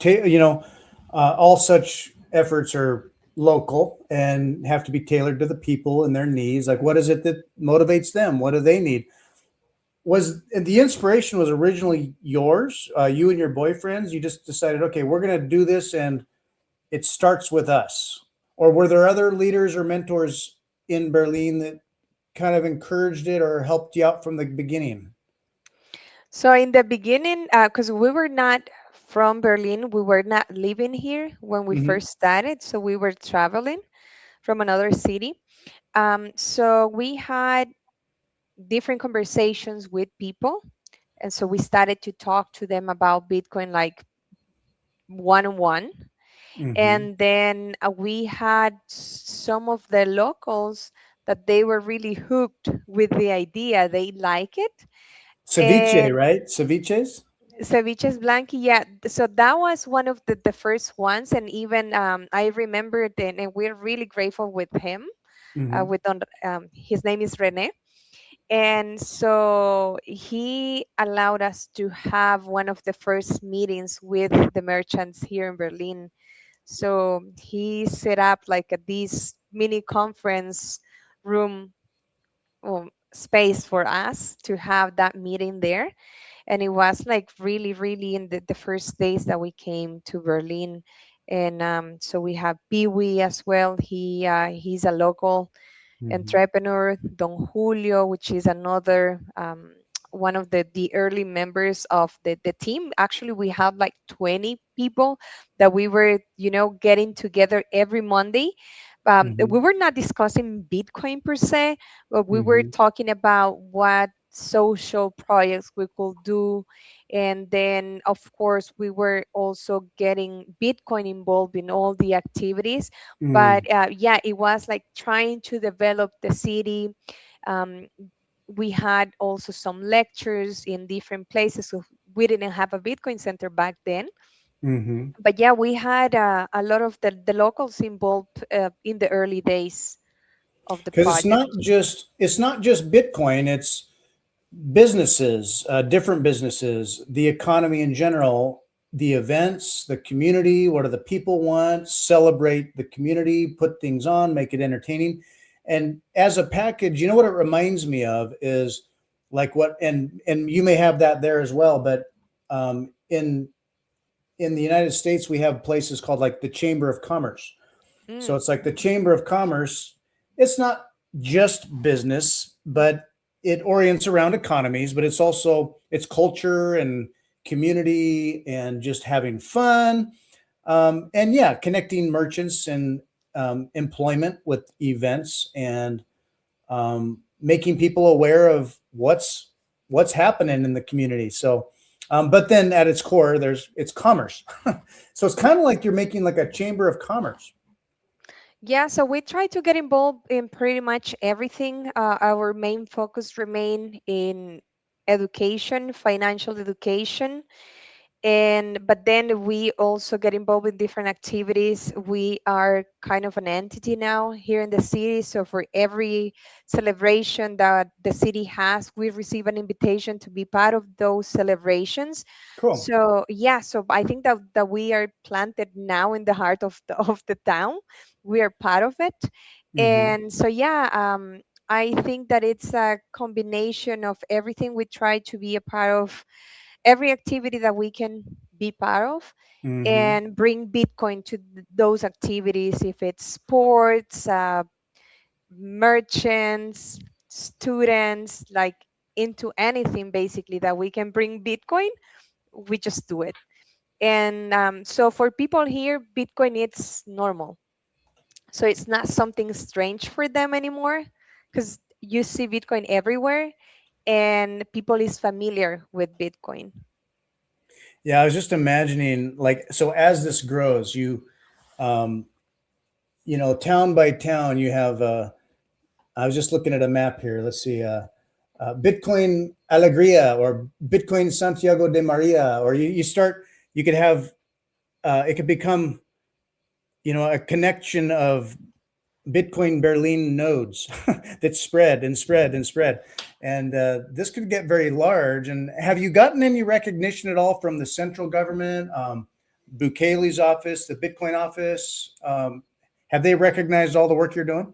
All such efforts are local and have to be tailored to the people and their needs. Like, what is it that motivates them? What do they need? Was the inspiration was originally yours? You and your boyfriends, you just decided, okay, we're going to do this, and it starts with us. Or were there other leaders or mentors in Berlin that kind of encouraged it or helped you out from the beginning? So in the beginning, because we were not from Berlin, we were not living here when we Hmm. first started, so we were traveling from another city. So we had different conversations with people, and so we started to talk to them about Bitcoin, like one on one. Hmm. And then we had some of the locals that they were really hooked with the idea. They like it. Ceviche, And right? Ceviches. ceviches blanqui, yeah. So that was one of the first ones, and even I remember it, and we're really grateful with him. Hmm. His name is Rene, and so he allowed us to have one of the first meetings with the merchants here in Berlin. So he set up like this mini conference room, space for us to have that meeting there. And it was like really, really in the first days that we came to Berlin. And so we have Peewee as well. He's a local Hmm. entrepreneur. Don Julio, which is another one of the early members of the team. Actually, we have like 20 people that we were getting together every Monday. We Hmm. were not discussing Bitcoin per se, but we were Hmm. talking about what social projects we could do. And then of course we were also getting Bitcoin involved in all the activities. But Hmm. yeah, it was like trying to develop the city. um, we had also some lectures in different places, so we didn't have a Bitcoin center back then. Hmm. But yeah, we had a lot of the locals involved in the early days of the Because project. it's not just Bitcoin. It's businesses, different businesses, the economy in general, the events, the community. What do the people want? Celebrate the community, put things on, make it entertaining. And as a package, you know what it reminds me of is like what, and you may have that there as well, but in the United States, we have places called like the Chamber of Commerce. So Mm, it's like the Chamber of Commerce. It's not just business, but it orients around economies, but it's culture and community and just having fun. And yeah, connecting merchants and employment with events and making people aware of what's happening in the community. So, but then at its core, it's commerce. So it's kind of like you're making like a chamber of commerce. yeah, so we try to get involved in pretty much everything. Our main focus remain in education, financial education, And but then we also get involved in different activities. We are kind of an entity now here in the city, so for every celebration that the city has, we receive an invitation to be part of those celebrations. Cool. So yeah, so I think that we are planted now in the heart of the of the town. We are part of it. Hmm. And so yeah, I think that it's a combination of everything. We try to be a part of every activity that we can be part of, Hmm. and bring Bitcoin to those activities, if it's sports, merchants, students, like into anything basically that we can bring Bitcoin, we just do it. And so for people here, Bitcoin it's normal. So it's not something strange for them anymore, because you see Bitcoin everywhere and people is familiar with Bitcoin. Yeah, I was just imagining, like, so as this grows, um, town by town, you have. I was just looking at a map here. Let's see, Bitcoin Alegria or Bitcoin Santiago de Maria, or you start. You could have. It could become, a connection of Bitcoin Berlin nodes that spread and spread and spread. And this could get very large. And have you gotten any recognition at all from the central government, Bukele's office, the Bitcoin office? Have they recognized all the work you're doing?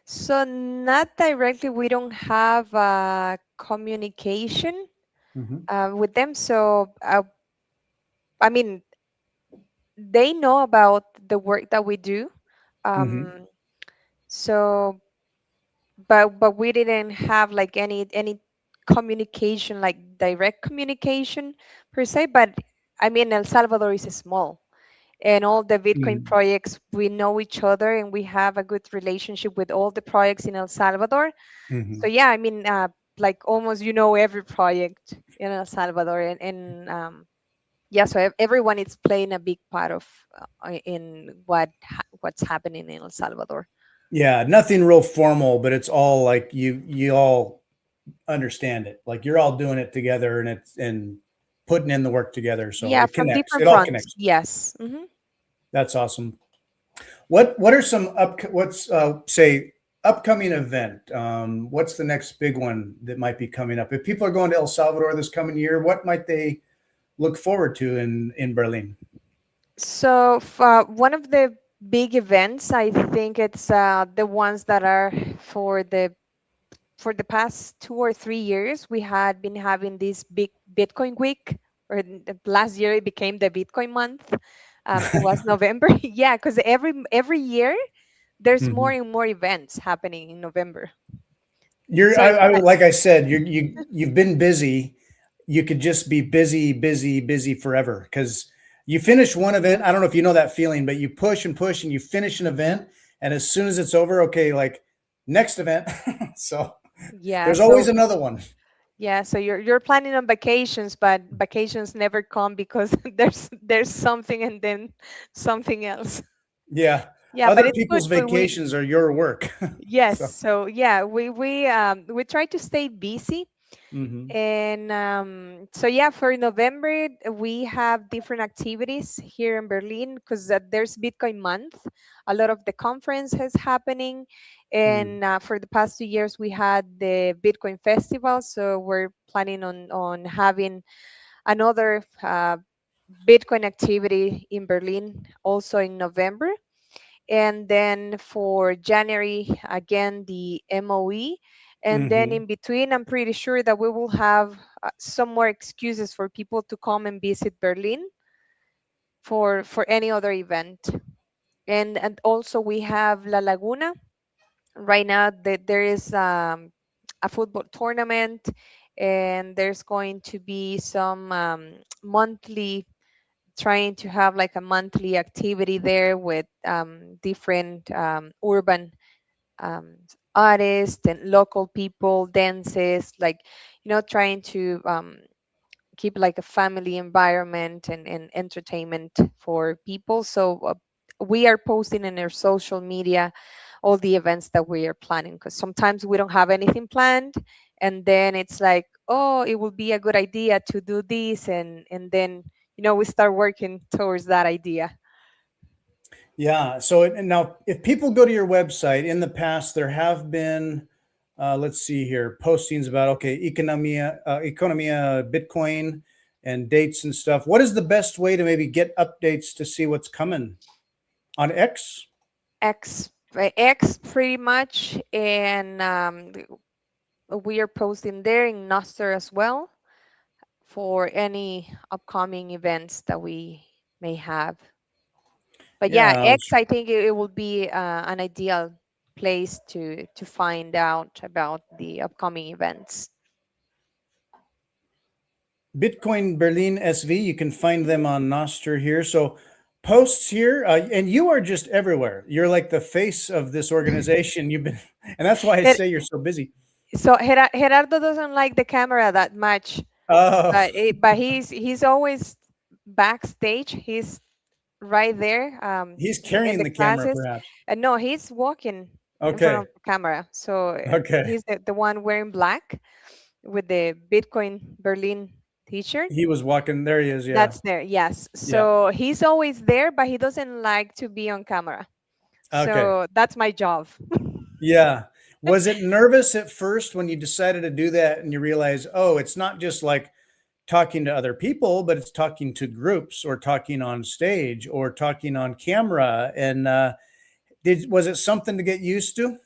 So not directly, we don't have communication Hmm. with them. So I mean, they know about the work that we do. Hmm. Um, so, but we didn't have like any communication, like direct communication per se. But I mean, El Salvador is small, and all the Bitcoin Hmm. projects, we know each other, and we have a good relationship with all the projects in El Salvador. So Hmm. yeah, I mean, like almost every project in El Salvador, and yeah, so everyone is playing a big part of in what's happening in El Salvador. Yeah, nothing real formal, but it's all like you all understand it. Like you're all doing it together, and it's and putting in the work together. So Yeah, it from connects. different It all fronts. connects. Yes. That's awesome. What are some what's say upcoming event? What's the next big one that might be coming up? If people are going to El Salvador this coming year, what might they look forward to in Berlin? So one of the big events, I think it's the ones that are for the past 2 or 3 years, we had been having this big Bitcoin week, or last year it became the Bitcoin month. It was November. Yeah, because every year there's more Mhm. and more events happening in November. You're So it's I like, like I said, you've been busy. You could just be busy, busy, busy forever because you finish one event. I don't know if you know that feeling, but you push and push and you finish an event, and as soon as it's over, okay, like next event. So yeah, there's always so another one. yeah, so you're planning on vacations, but vacations never come because there's something and then something else. Yeah. Yeah, but Other it's good. people's We vacations are your work. Yes, So, so yeah, we try to stay busy. mhm. And so yeah, for November we have different activities here in Berlin, because there's Bitcoin month. A lot of the conference is happening, Mm. and for the past 2 years we had the Bitcoin festival. So we're planning on having another Bitcoin activity in Berlin also in November. And then for January, again, the MOE. And then Mhm. in between, I'm pretty sure that we will have some more excuses for people to come and visit Berlin for any other event. And also we have La Laguna. Right now, there is a football tournament, and there's going to be some monthly, trying to have like a monthly activity there with different urban um, artists and local people, dances, like, trying to keep like a family environment and entertainment for people. So we are posting in our social media all the events that we are planning, because sometimes we don't have anything planned, and then it's like, oh, it would be a good idea to do this, and then we start working towards that idea. Yeah. So and now, if people go to your website in the past, there have been, let's see here, postings about okay, economia, Bitcoin, and dates and stuff. What is the best way to maybe get updates to see what's coming on X? X pretty much, and we are posting there in Nostr as well for any upcoming events that we may have. But yeah, Yeah, X, I think it will be an ideal place to find out about the upcoming events. Bitcoin Berlin SV. You can find them on Nostr here. So posts here, and you are just everywhere. You're like the face of this organization. You've been, and that's why I It, say you're so busy. so Gerardo doesn't like the camera that much, Oh, but he's always backstage. He's right there he's in carrying the the camera, classes. perhaps. And no, he's walking in front Okay. of the camera. So Okay. he's the one wearing black with the Bitcoin Berlin t-shirt. He was walking. There he is. Yeah. That's there, yes. Yeah. So he's always there, but he doesn't like to be on camera. Okay. So that's my job. Yeah. Was it nervous at first when you decided to do that and you realize, oh, it's not just like talking to other people, but it's talking to groups or talking on stage or talking on camera? And was it something to get used to?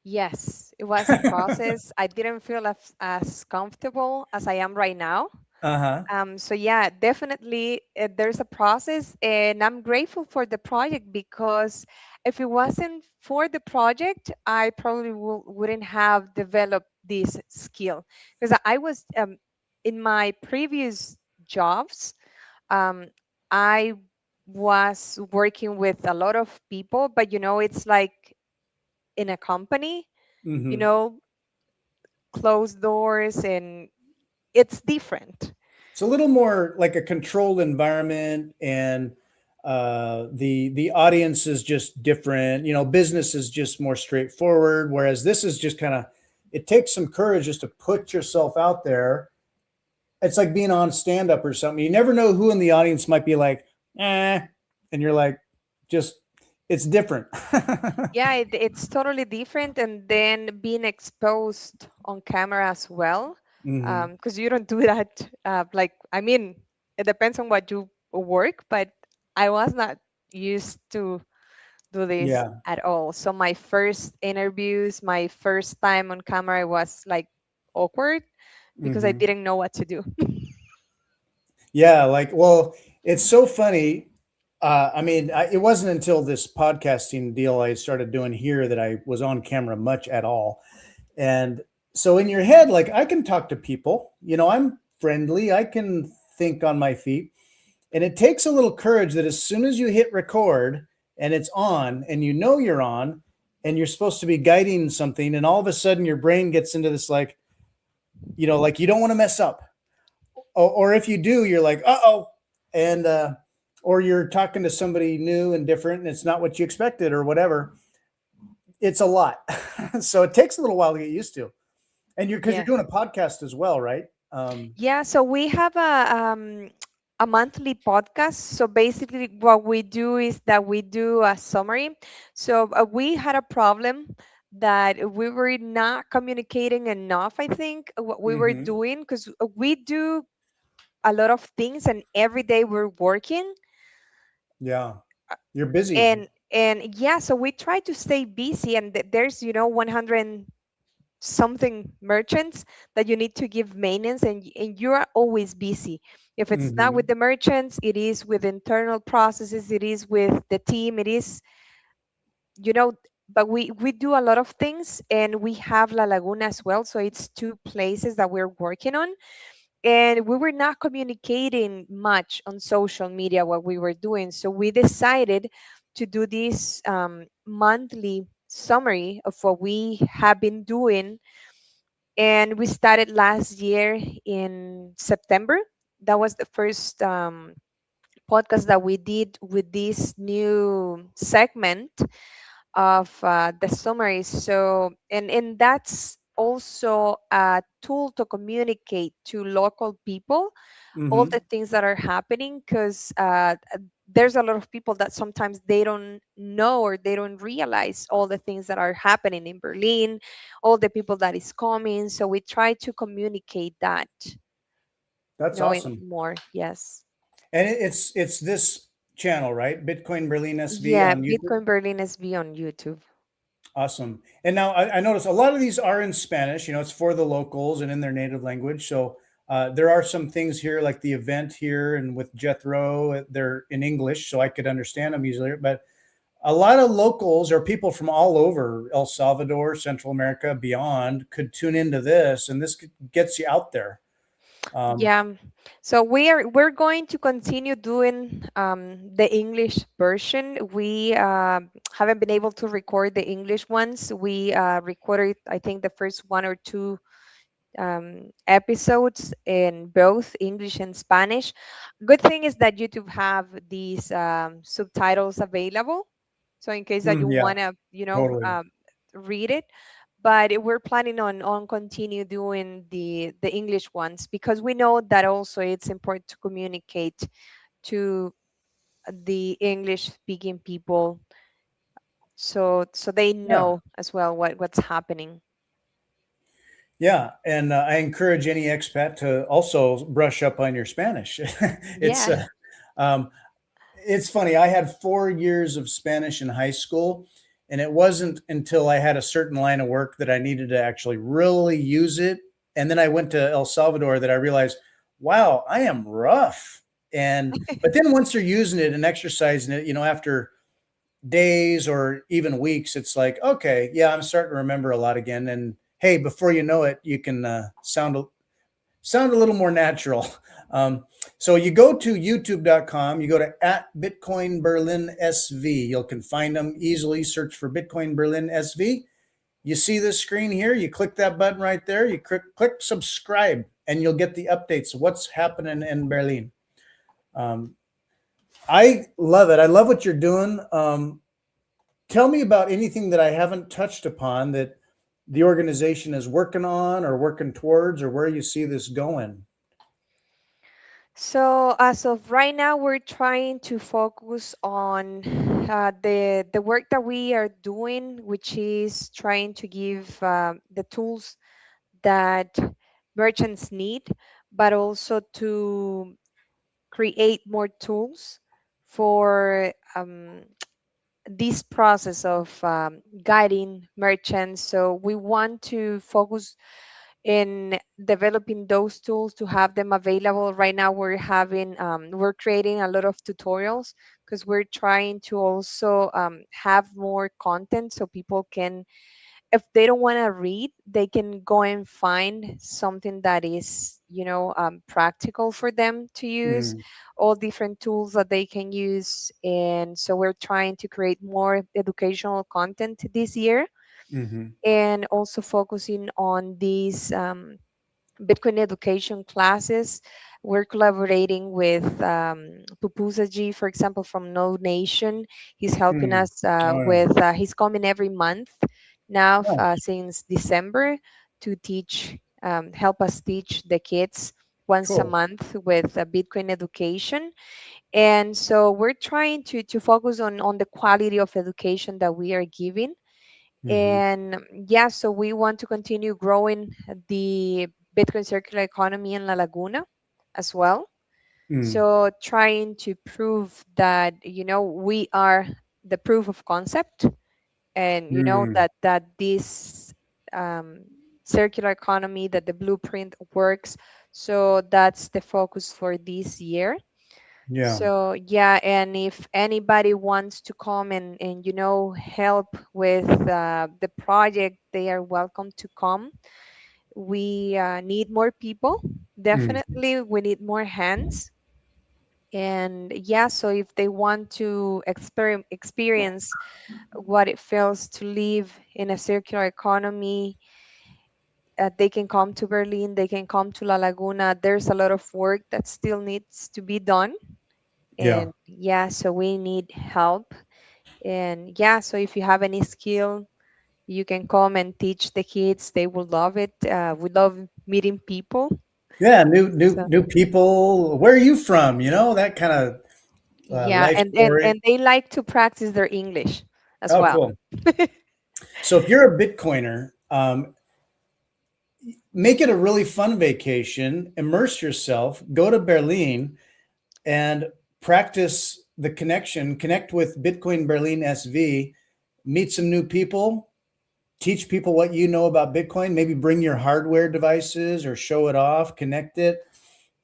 Yes, it was a process. I didn't feel as comfortable as I am right now. Uh-huh. So yeah, definitely there's a process, and I'm grateful for the project because if it wasn't for the project, I probably wouldn't have developed this skill because I was in my previous jobs. Um, I was working with a lot of people, but it's like in a company, you Hmm. know, closed doors, and it's different. It's a little more like a controlled environment, and the audience is just different. Business is just more straightforward, whereas this is just kind of, it takes some courage just to put yourself out there. It's like being on stand up or something. You never know who in the audience might be like, eh, and you're like, just, it's different. Yeah, it's totally different, and then being exposed on camera as well, Hmm. because you don't do that. Like, I mean, it depends on what you work, but I was not used to do this Yeah. at all. So my first interviews, my first time on camera was like awkward because I Hmm. didn't know what to do. Yeah, like, well, it's so funny. I mean, it wasn't until this podcasting deal I started doing here that I was on camera much at all. And so in your head, like, I can talk to people, I'm friendly, I can think on my feet. And it takes a little courage that as soon as you hit record and it's on and you're on and you're supposed to be guiding something, and all of a sudden your brain gets into this, like, like you don't want to mess up, or if you do, you're like, uh-oh, and or you're talking to somebody new and different and it's not what you expected or whatever. It's a lot. So it takes a little while to get used to. And because you're Yeah. doing a podcast as well, right? Yeah, so we have a monthly podcast. So basically, what we do is that we do a summary. So we had a problem that we were not communicating enough, I think, what we were Hmm. doing, because we do a lot of things and every day we're working. Yeah, you're busy. And yeah, so we try to stay busy, and there's 100 something merchants that you need to give maintenance, and you are always busy. If it's not with Hmm. the merchants, it is with internal processes, it is with the team, it is you know but we do a lot of things, and we have La Laguna as well, so it's two places that we're working on, and we were not communicating much on social media what we were doing, so we decided to do this monthly summary of what we have been doing, and we started last year in September. That was the first podcast that we did with this new segment of the summary. So, and that's also a tool to communicate to local people all Hmm. the things that are happening, because there's a lot of people that sometimes they don't know or they don't realize all the things that are happening in Berlin, all the people that is coming. So we try to communicate that, That's knowing awesome. more. Yes. And it's this channel, right? Bitcoin Berlin SV Yeah, on YouTube. Bitcoin Berlin SV on YouTube. Awesome. And now I notice a lot of these are in Spanish. It's for the locals and in their native language. So there are some things here, like the event here and with Jethro, they're in English, so I could understand them easily. But a lot of locals or people from all over El Salvador, Central America, beyond could tune into this, and gets you out there. Um, Yeah. So we're going to continue doing the English version. We haven't been able to record the English ones. We recorded, I think, the first one or two episodes in both English and Spanish. Good thing is that YouTube have these subtitles available, so in case that you yeah, wanna, totally. read it. But we're planning on continue doing the English ones, because we know that also it's important to communicate to the English speaking people, so they Yeah. know as well what's happening. Yeah, and I encourage any expat to also brush up on your Spanish. it's Yeah. um, it's funny. I had 4 years of Spanish in high school, and it wasn't until I had a certain line of work that I needed to actually really use it. And then I went to El Salvador that I realized, wow, I am rough. But then once you're using it and exercising it, after days or even weeks, it's like, okay, yeah, I'm starting to remember a lot again. And hey, before you know it, you can sound a little more natural. Um, so you go to youtube.com, you go to at Bitcoin Berlin SV. You can find them easily. Search for Bitcoin Berlin SV. You see this screen here, you click that button right there, you click subscribe, and you'll get the updates of what's happening in Berlin. Um, I love it. I love what you're doing. Tell me about anything that I haven't touched upon that the organization is working on or working towards, or where you see this going. So as of right now, we're trying to focus on the work that we are doing, which is trying to give the tools that merchants need, but also to create more tools for this process of guiding merchants. So we want to focus in developing those tools to have them available. Right now we're creating a lot of tutorials, because we're trying to also have more content, so people can, if they don't want to read, they can go and find something that is, practical for them to use, Mm, all different tools that they can use. And so we're trying to create more educational content this year, hmm. and also focusing on these Bitcoin education classes. We're collaborating with Pupusaji, for example, from No Nation. He's helping Mm. us Oh, yeah. with, he's coming every month now Nice. since December to help us teach the kids once a Cool. month with Bitcoin education. And so we're trying to focus on the quality of education that we are giving. Hmm. And yeah, so we want to continue growing the Bitcoin circular economy in La Laguna as well. Mm, So trying to prove that, we are the proof of concept, and mm, that this um, circular economy, that the blueprint works. So that's the focus for this year. yeah. So yeah, and if anybody wants to come and help with the project, they are welcome to come. We need more people. Mm, Definitely, we need more hands. And yeah, so if they want to experience what it feels to live in a circular economy, they can come to Berlin. They can come to La Laguna. There's a lot of work that still needs to be done. yeah. And yeah, so we need help. And yeah, so if you have any skill, You can come and teach the kids. They will love it. We love meeting people. Yeah, new new So new people. Where are you from? You know, that kind of yeah, life and story. they like to practice their English as Oh, well. cool. So if you're a Bitcoiner, make it a really fun vacation. Immerse yourself. Go to Berlin and practice the connection. Connect with Bitcoin Berlin SV. Meet some new people. Teach people what you know about Bitcoin. Maybe bring your hardware devices or show it off. Connect it.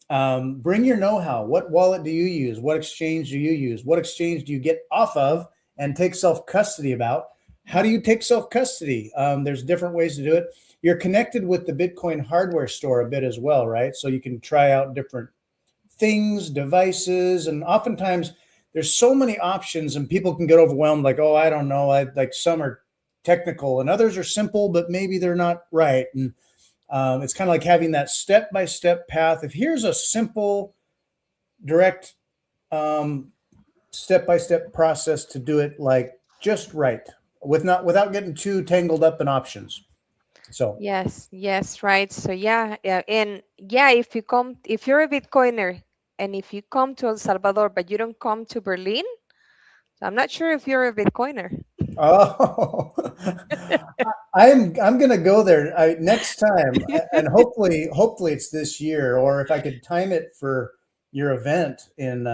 Bring your know-how. What wallet do you use? What exchange do you use? What exchange do you get off of and take self-custody about? How do you take self-custody? There's different ways to do it. You're connected with the Bitcoin hardware store a bit as well, right? So you can try out different things, devices, and oftentimes there's so many options and people can get overwhelmed like, oh, I don't know. I like some are technical and others are simple, but maybe they're not right. And it's kind of like having that step-by-step path. If here's a simple, direct, um, step-by-step process to do it like just right, without getting too tangled up in options. So, Yes, yes, right. So yeah, yeah, and yeah, if you're a Bitcoiner and if you come to El Salvador but you don't come to Berlin, I'm not sure if you're a Bitcoiner. oh, I'm gonna go there next time, and hopefully it's this year, or if I could time it for your event in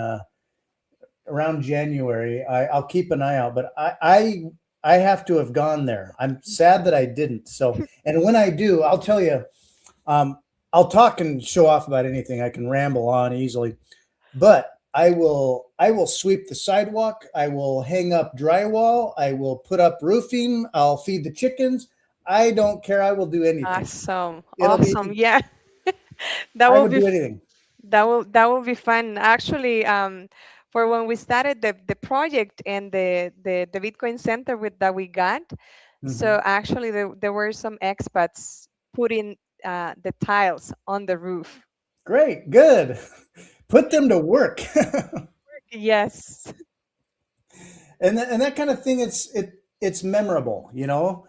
around January. I'll keep an eye out, but I have to have gone there. I'm sad that I didn't. So, and when I do, I'll tell you. Um, I'll talk and show off about anything. I can ramble on easily, but I will sweep the sidewalk. I will hang up drywall. I will put up roofing. I'll feed the chickens. I don't care. I will do anything. Awesome, It'll awesome. be. Yeah, that I will would be do anything. that will be fun. Actually, for when we started the project and the Bitcoin Center with that we got, Mhm. so actually there were some expats putting the tiles on the roof. Great, good. Put them to work. Yes. And that kind of thing, it's memorable, you know.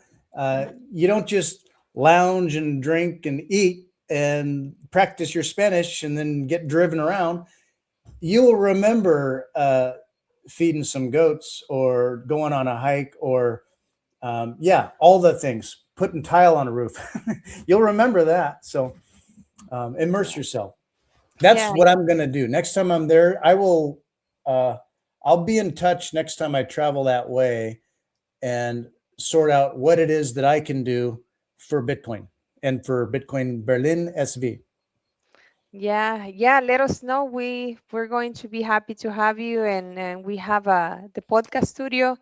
You don't just lounge and drink and eat and practice your Spanish and then get driven around. You'll remember feeding some goats or going on a hike or yeah, all the things, putting tile on a roof. You'll remember that. So immerse yourself. That's Yeah. what I'm gonna do. Next time I'm there, I will I'll be in touch next time I travel that way and sort out what it is that I can do for Bitcoin and for Bitcoin Berlin SV. Yeah, yeah. Let us know. We're going to be happy to have you, and we have the podcast studio,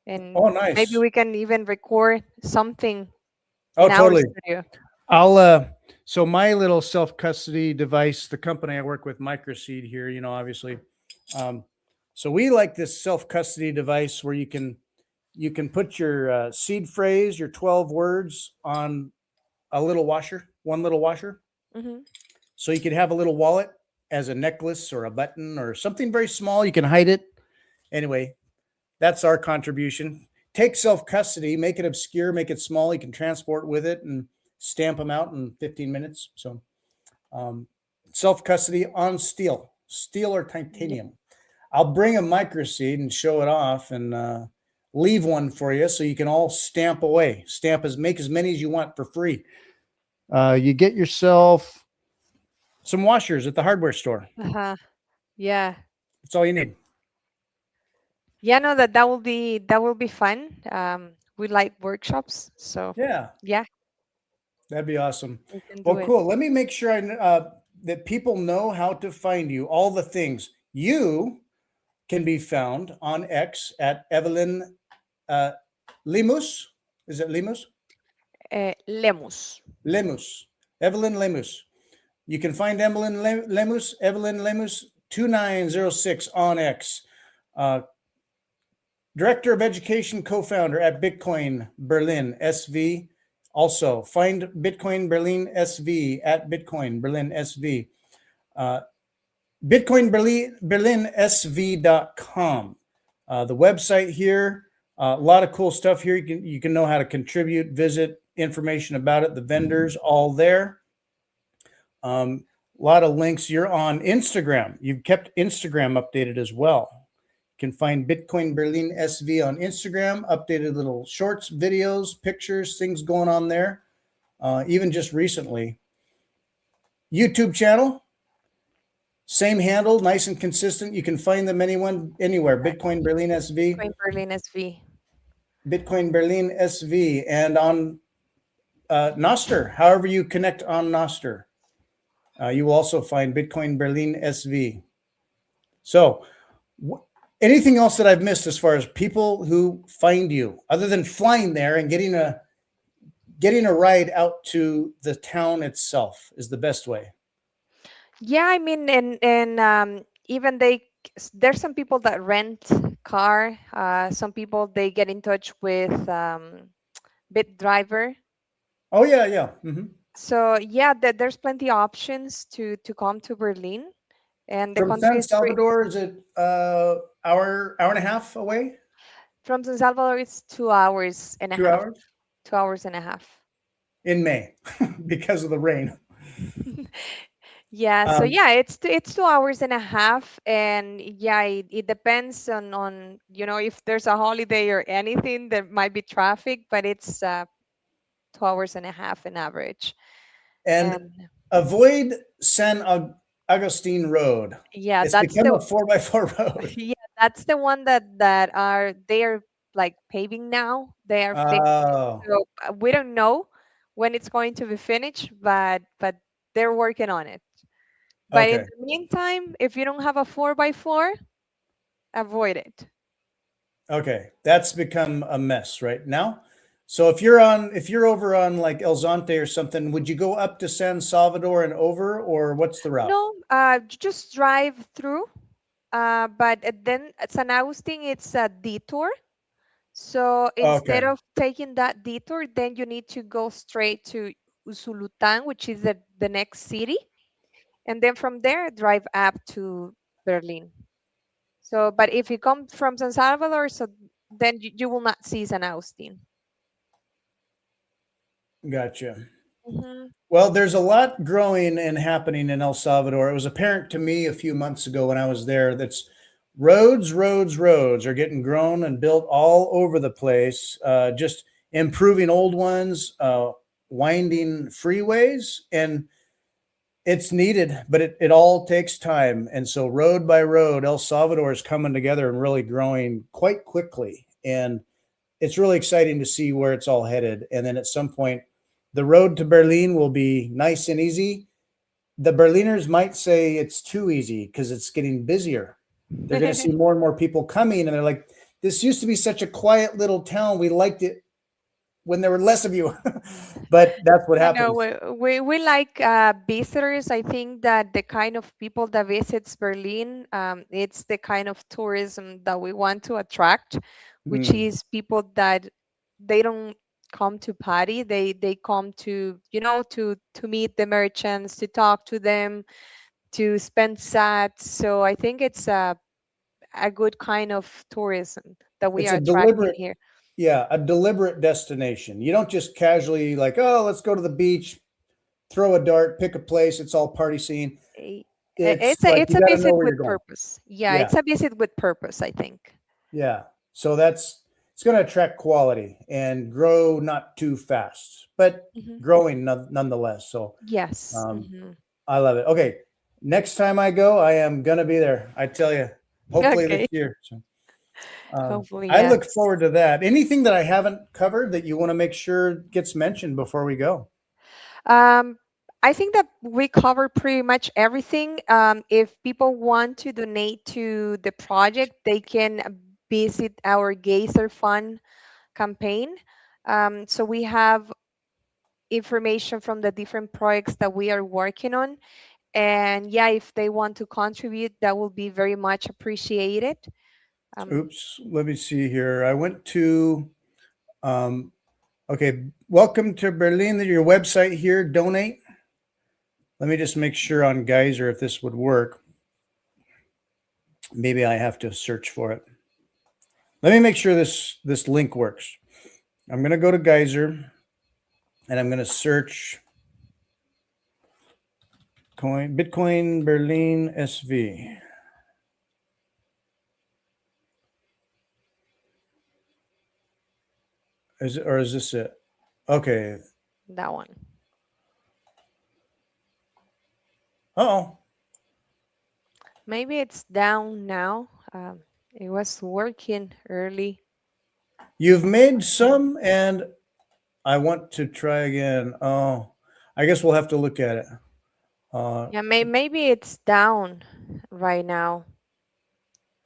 and Oh, maybe nice. we can even record something Oh, in our totally. studio. I'll so my little self-custody device, the company I work with, MicroSeed here, you know, obviously. Um, so we like this self-custody device where you can put your seed phrase, your 12 words on a little washer, one little washer. Hmm. So you could have a little wallet as a necklace or a button or something very small. You can hide it. Anyway, that's our contribution. Take self custody, make it obscure, make it small. You can transport with it and stamp them out in 15 minutes. So, um, self custody on steel or Yeah. titanium. I'll bring a microseed and show it off and leave one for you so you can all stamp away. Make as many as you want for free. You get yourself some washers at the hardware store. Uh-huh. Yeah. That's all you need. Yeah. No, that will be fun. We like workshops, so Yeah, yeah, that'd be awesome. we can Well, do it. cool. Let me make sure that people know how to find you. All the things you can be found on X at Evelyn uh, Lemus. Is it Lemus? Lemus. Lemus. Evelyn Lemus. You can find Lemus, Evelyn Lemus, 2906 on X. Uh, Director of Education, co-founder at Bitcoin Berlin SV. Also, find Bitcoin Berlin SV at Bitcoin Berlin SV. Uh, Bitcoin Berlin SV.com. The website here, A lot of cool stuff here. You can know how to contribute, visit, information about it, the vendors, all there. A lot of links. You're on Instagram. You've kept Instagram updated as well. You can find Bitcoin Berlin SV on Instagram, updated little shorts, videos, pictures, things going on there. Even just recently. YouTube channel, same handle, nice and consistent. You can find them anywhere. Bitcoin Berlin SV. Bitcoin Berlin SV. Bitcoin Berlin SV, and on Noster, however you connect on Noster. You will also find Bitcoin Berlin SV. So anything else that I've missed as far as people who find you, other than flying there and getting a ride out to the town itself is the best way? Yeah, I mean, and even there's some people that rent car. Some people they get in touch with Bit Driver. Oh yeah, yeah. Mm-hmm. So yeah, there's plenty of options to come to Berlin, and the From country San is pretty. Salvador, is it hour and a half away? From San Salvador, it's 2 hours and a 2 hours? half. 2 hours and a half. In May because of the rain. Yeah, so Um, yeah, it's 2 hours and a half, and yeah, it depends on if there's a holiday or anything, there might be traffic, but it's 2 hours and a half in average. and And avoid Agustin Road. yeah, It's that's become the a 4x4 road. yeah, that's the one that they're like paving now. They are fixing it. Oh, So we don't know when it's going to be finished, but they're working on it. But in okay. the meantime, if you don't have a 4x4, avoid it. Okay. That's become a mess right now. So if you're over on like El Zonte or something, would you go up to San Salvador and over, or what's the route? No, just drive through. But then at San Agustin, it's a detour. So instead Okay. of taking that detour, then you need to go straight to Usulután, which is the next city. And then from there, drive up to Berlin. So, but if you come from San Salvador, so then you will not see San Agustin. Gotcha. Hmm. Well, there's a lot growing and happening in El Salvador. It was apparent to me a few months ago when I was there that's roads are getting grown and built all over the place, just improving old ones, winding freeways, and it's needed, but it all takes time. And so, road by road, El Salvador is coming together and really growing quite quickly. And it's really exciting to see where it's all headed. And then at some point, the road to Berlin will be nice and easy. The Berliners might say it's too easy because it's getting busier. They're going to see more and more people coming, and they're like, this used to be such a quiet little town. We liked it when there were less of you. But that's what No, no, happens. we like visitors. I think that the kind of people that visits Berlin, it's the kind of tourism that we want to attract, which Hmm. is people that they don't come to party. They come to meet the merchants, to talk to them, to spend sats. So I think it's a good kind of tourism that we It's are a attracting deliberate, here. yeah, a deliberate destination. You don't just casually like, oh, let's go to the beach, throw a dart, pick a place. It's all party scene. I- It's It's a like it's you a got to know visit where with you're going. purpose. Yeah, Yeah, it's a visit with purpose, I think. yeah. So it's going to attract quality and grow not too fast, but Hmm. growing nonetheless. So Yes. um, Hmm. I love it. Okay, next time I go, I am going to be there. I tell you, hopefully this Okay. year. So, Hopefully, I look yes. forward to that. Anything that I haven't covered that you want to make sure gets mentioned before we go? Um, I think that we cover pretty much everything. If people want to donate to the project, they can visit our Gazer Fund campaign. So we have information from the different projects that we are working on. And yeah, if they want to contribute, that will be very much appreciated. Um, Oops, let me see here. I went to, um, okay, welcome to Berlin. Your website here, donate. Let me just make sure on Geyser if this would work. Maybe I have to search for it. Let me make sure this link works. I'm going to go to Geyser, and I'm going to search Bitcoin Berlin SV. Is this it? Okay. That one. Oh, Maybe it's down now. It was working early. you've made some, and I want to try again. Oh, I guess we'll have to look at it. Yeah, maybe it's down right now.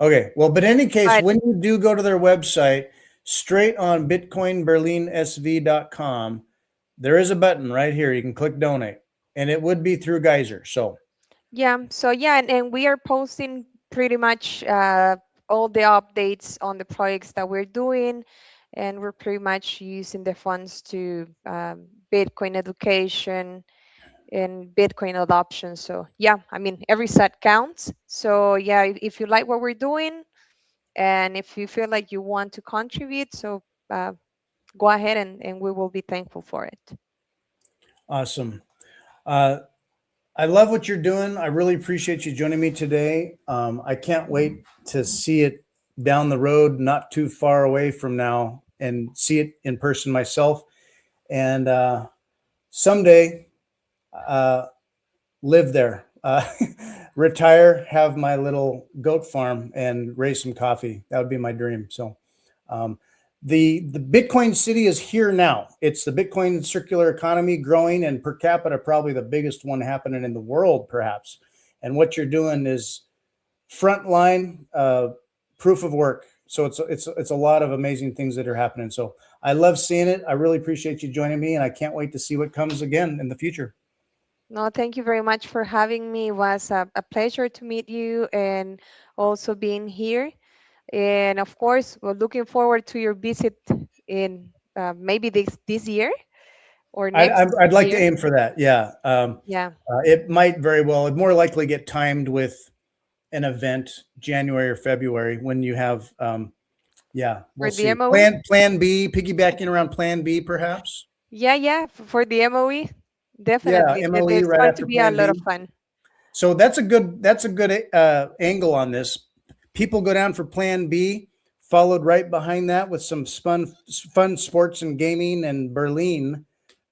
Okay. Well, but in any case, But when you do go to their website, straight on bitcoinberlinsv.com, there is a button right here. You can click donate, and it would be through Geyser. So yeah, so yeah, and we are posting pretty much all the updates on the projects that we're doing, and we're pretty much using the funds to Bitcoin education and Bitcoin adoption. So yeah, I mean every set counts. So yeah, if you like what we're doing, and if you feel like you want to contribute, so uh, go ahead and we will be thankful for it. awesome. Uh, I love what you're doing. I really appreciate you joining me today. I can't wait to see it down the road, not too far away from now, and see it in person myself. And someday, uh, live there, retire, have my little goat farm, and raise some coffee. That would be my dream. So, um, the Bitcoin city is here now. It's the Bitcoin circular economy growing, and per capita, probably the biggest one happening in the world, perhaps. And what you're doing is frontline proof of work. So it's a lot of amazing things that are happening. So I love seeing it. I really appreciate you joining me, and I can't wait to see what comes again in the future. No, thank you very much for having me. It was a pleasure to meet you and also being here. And of course, we're looking forward to your visit in maybe this year or next I'd like to year. aim for that. Yeah. Yeah, It might very well, it more likely get timed with an event, January or February, when you have, yeah, we'll for the see. MOE. Plan B, piggybacking around Plan B, perhaps. Yeah, yeah, for the MOE, Yeah, definitely. MOE There's right going to after be a Plan lot of B. fun. So that's a good angle on this. People go down for Plan B, followed right behind that with some fun sports and gaming and Berlin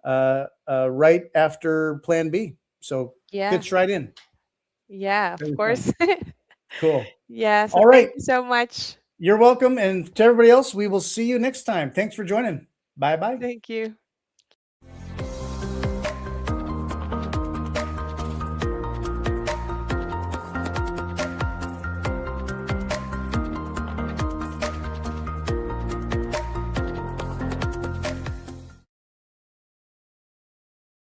right after Plan B. So Yeah, fits right in. yeah, of Very fun. course. Cool. Yeah, so All thank right. you so much. You're welcome. And to everybody else, we will see you next time. Thanks for joining. Bye bye. Thank you.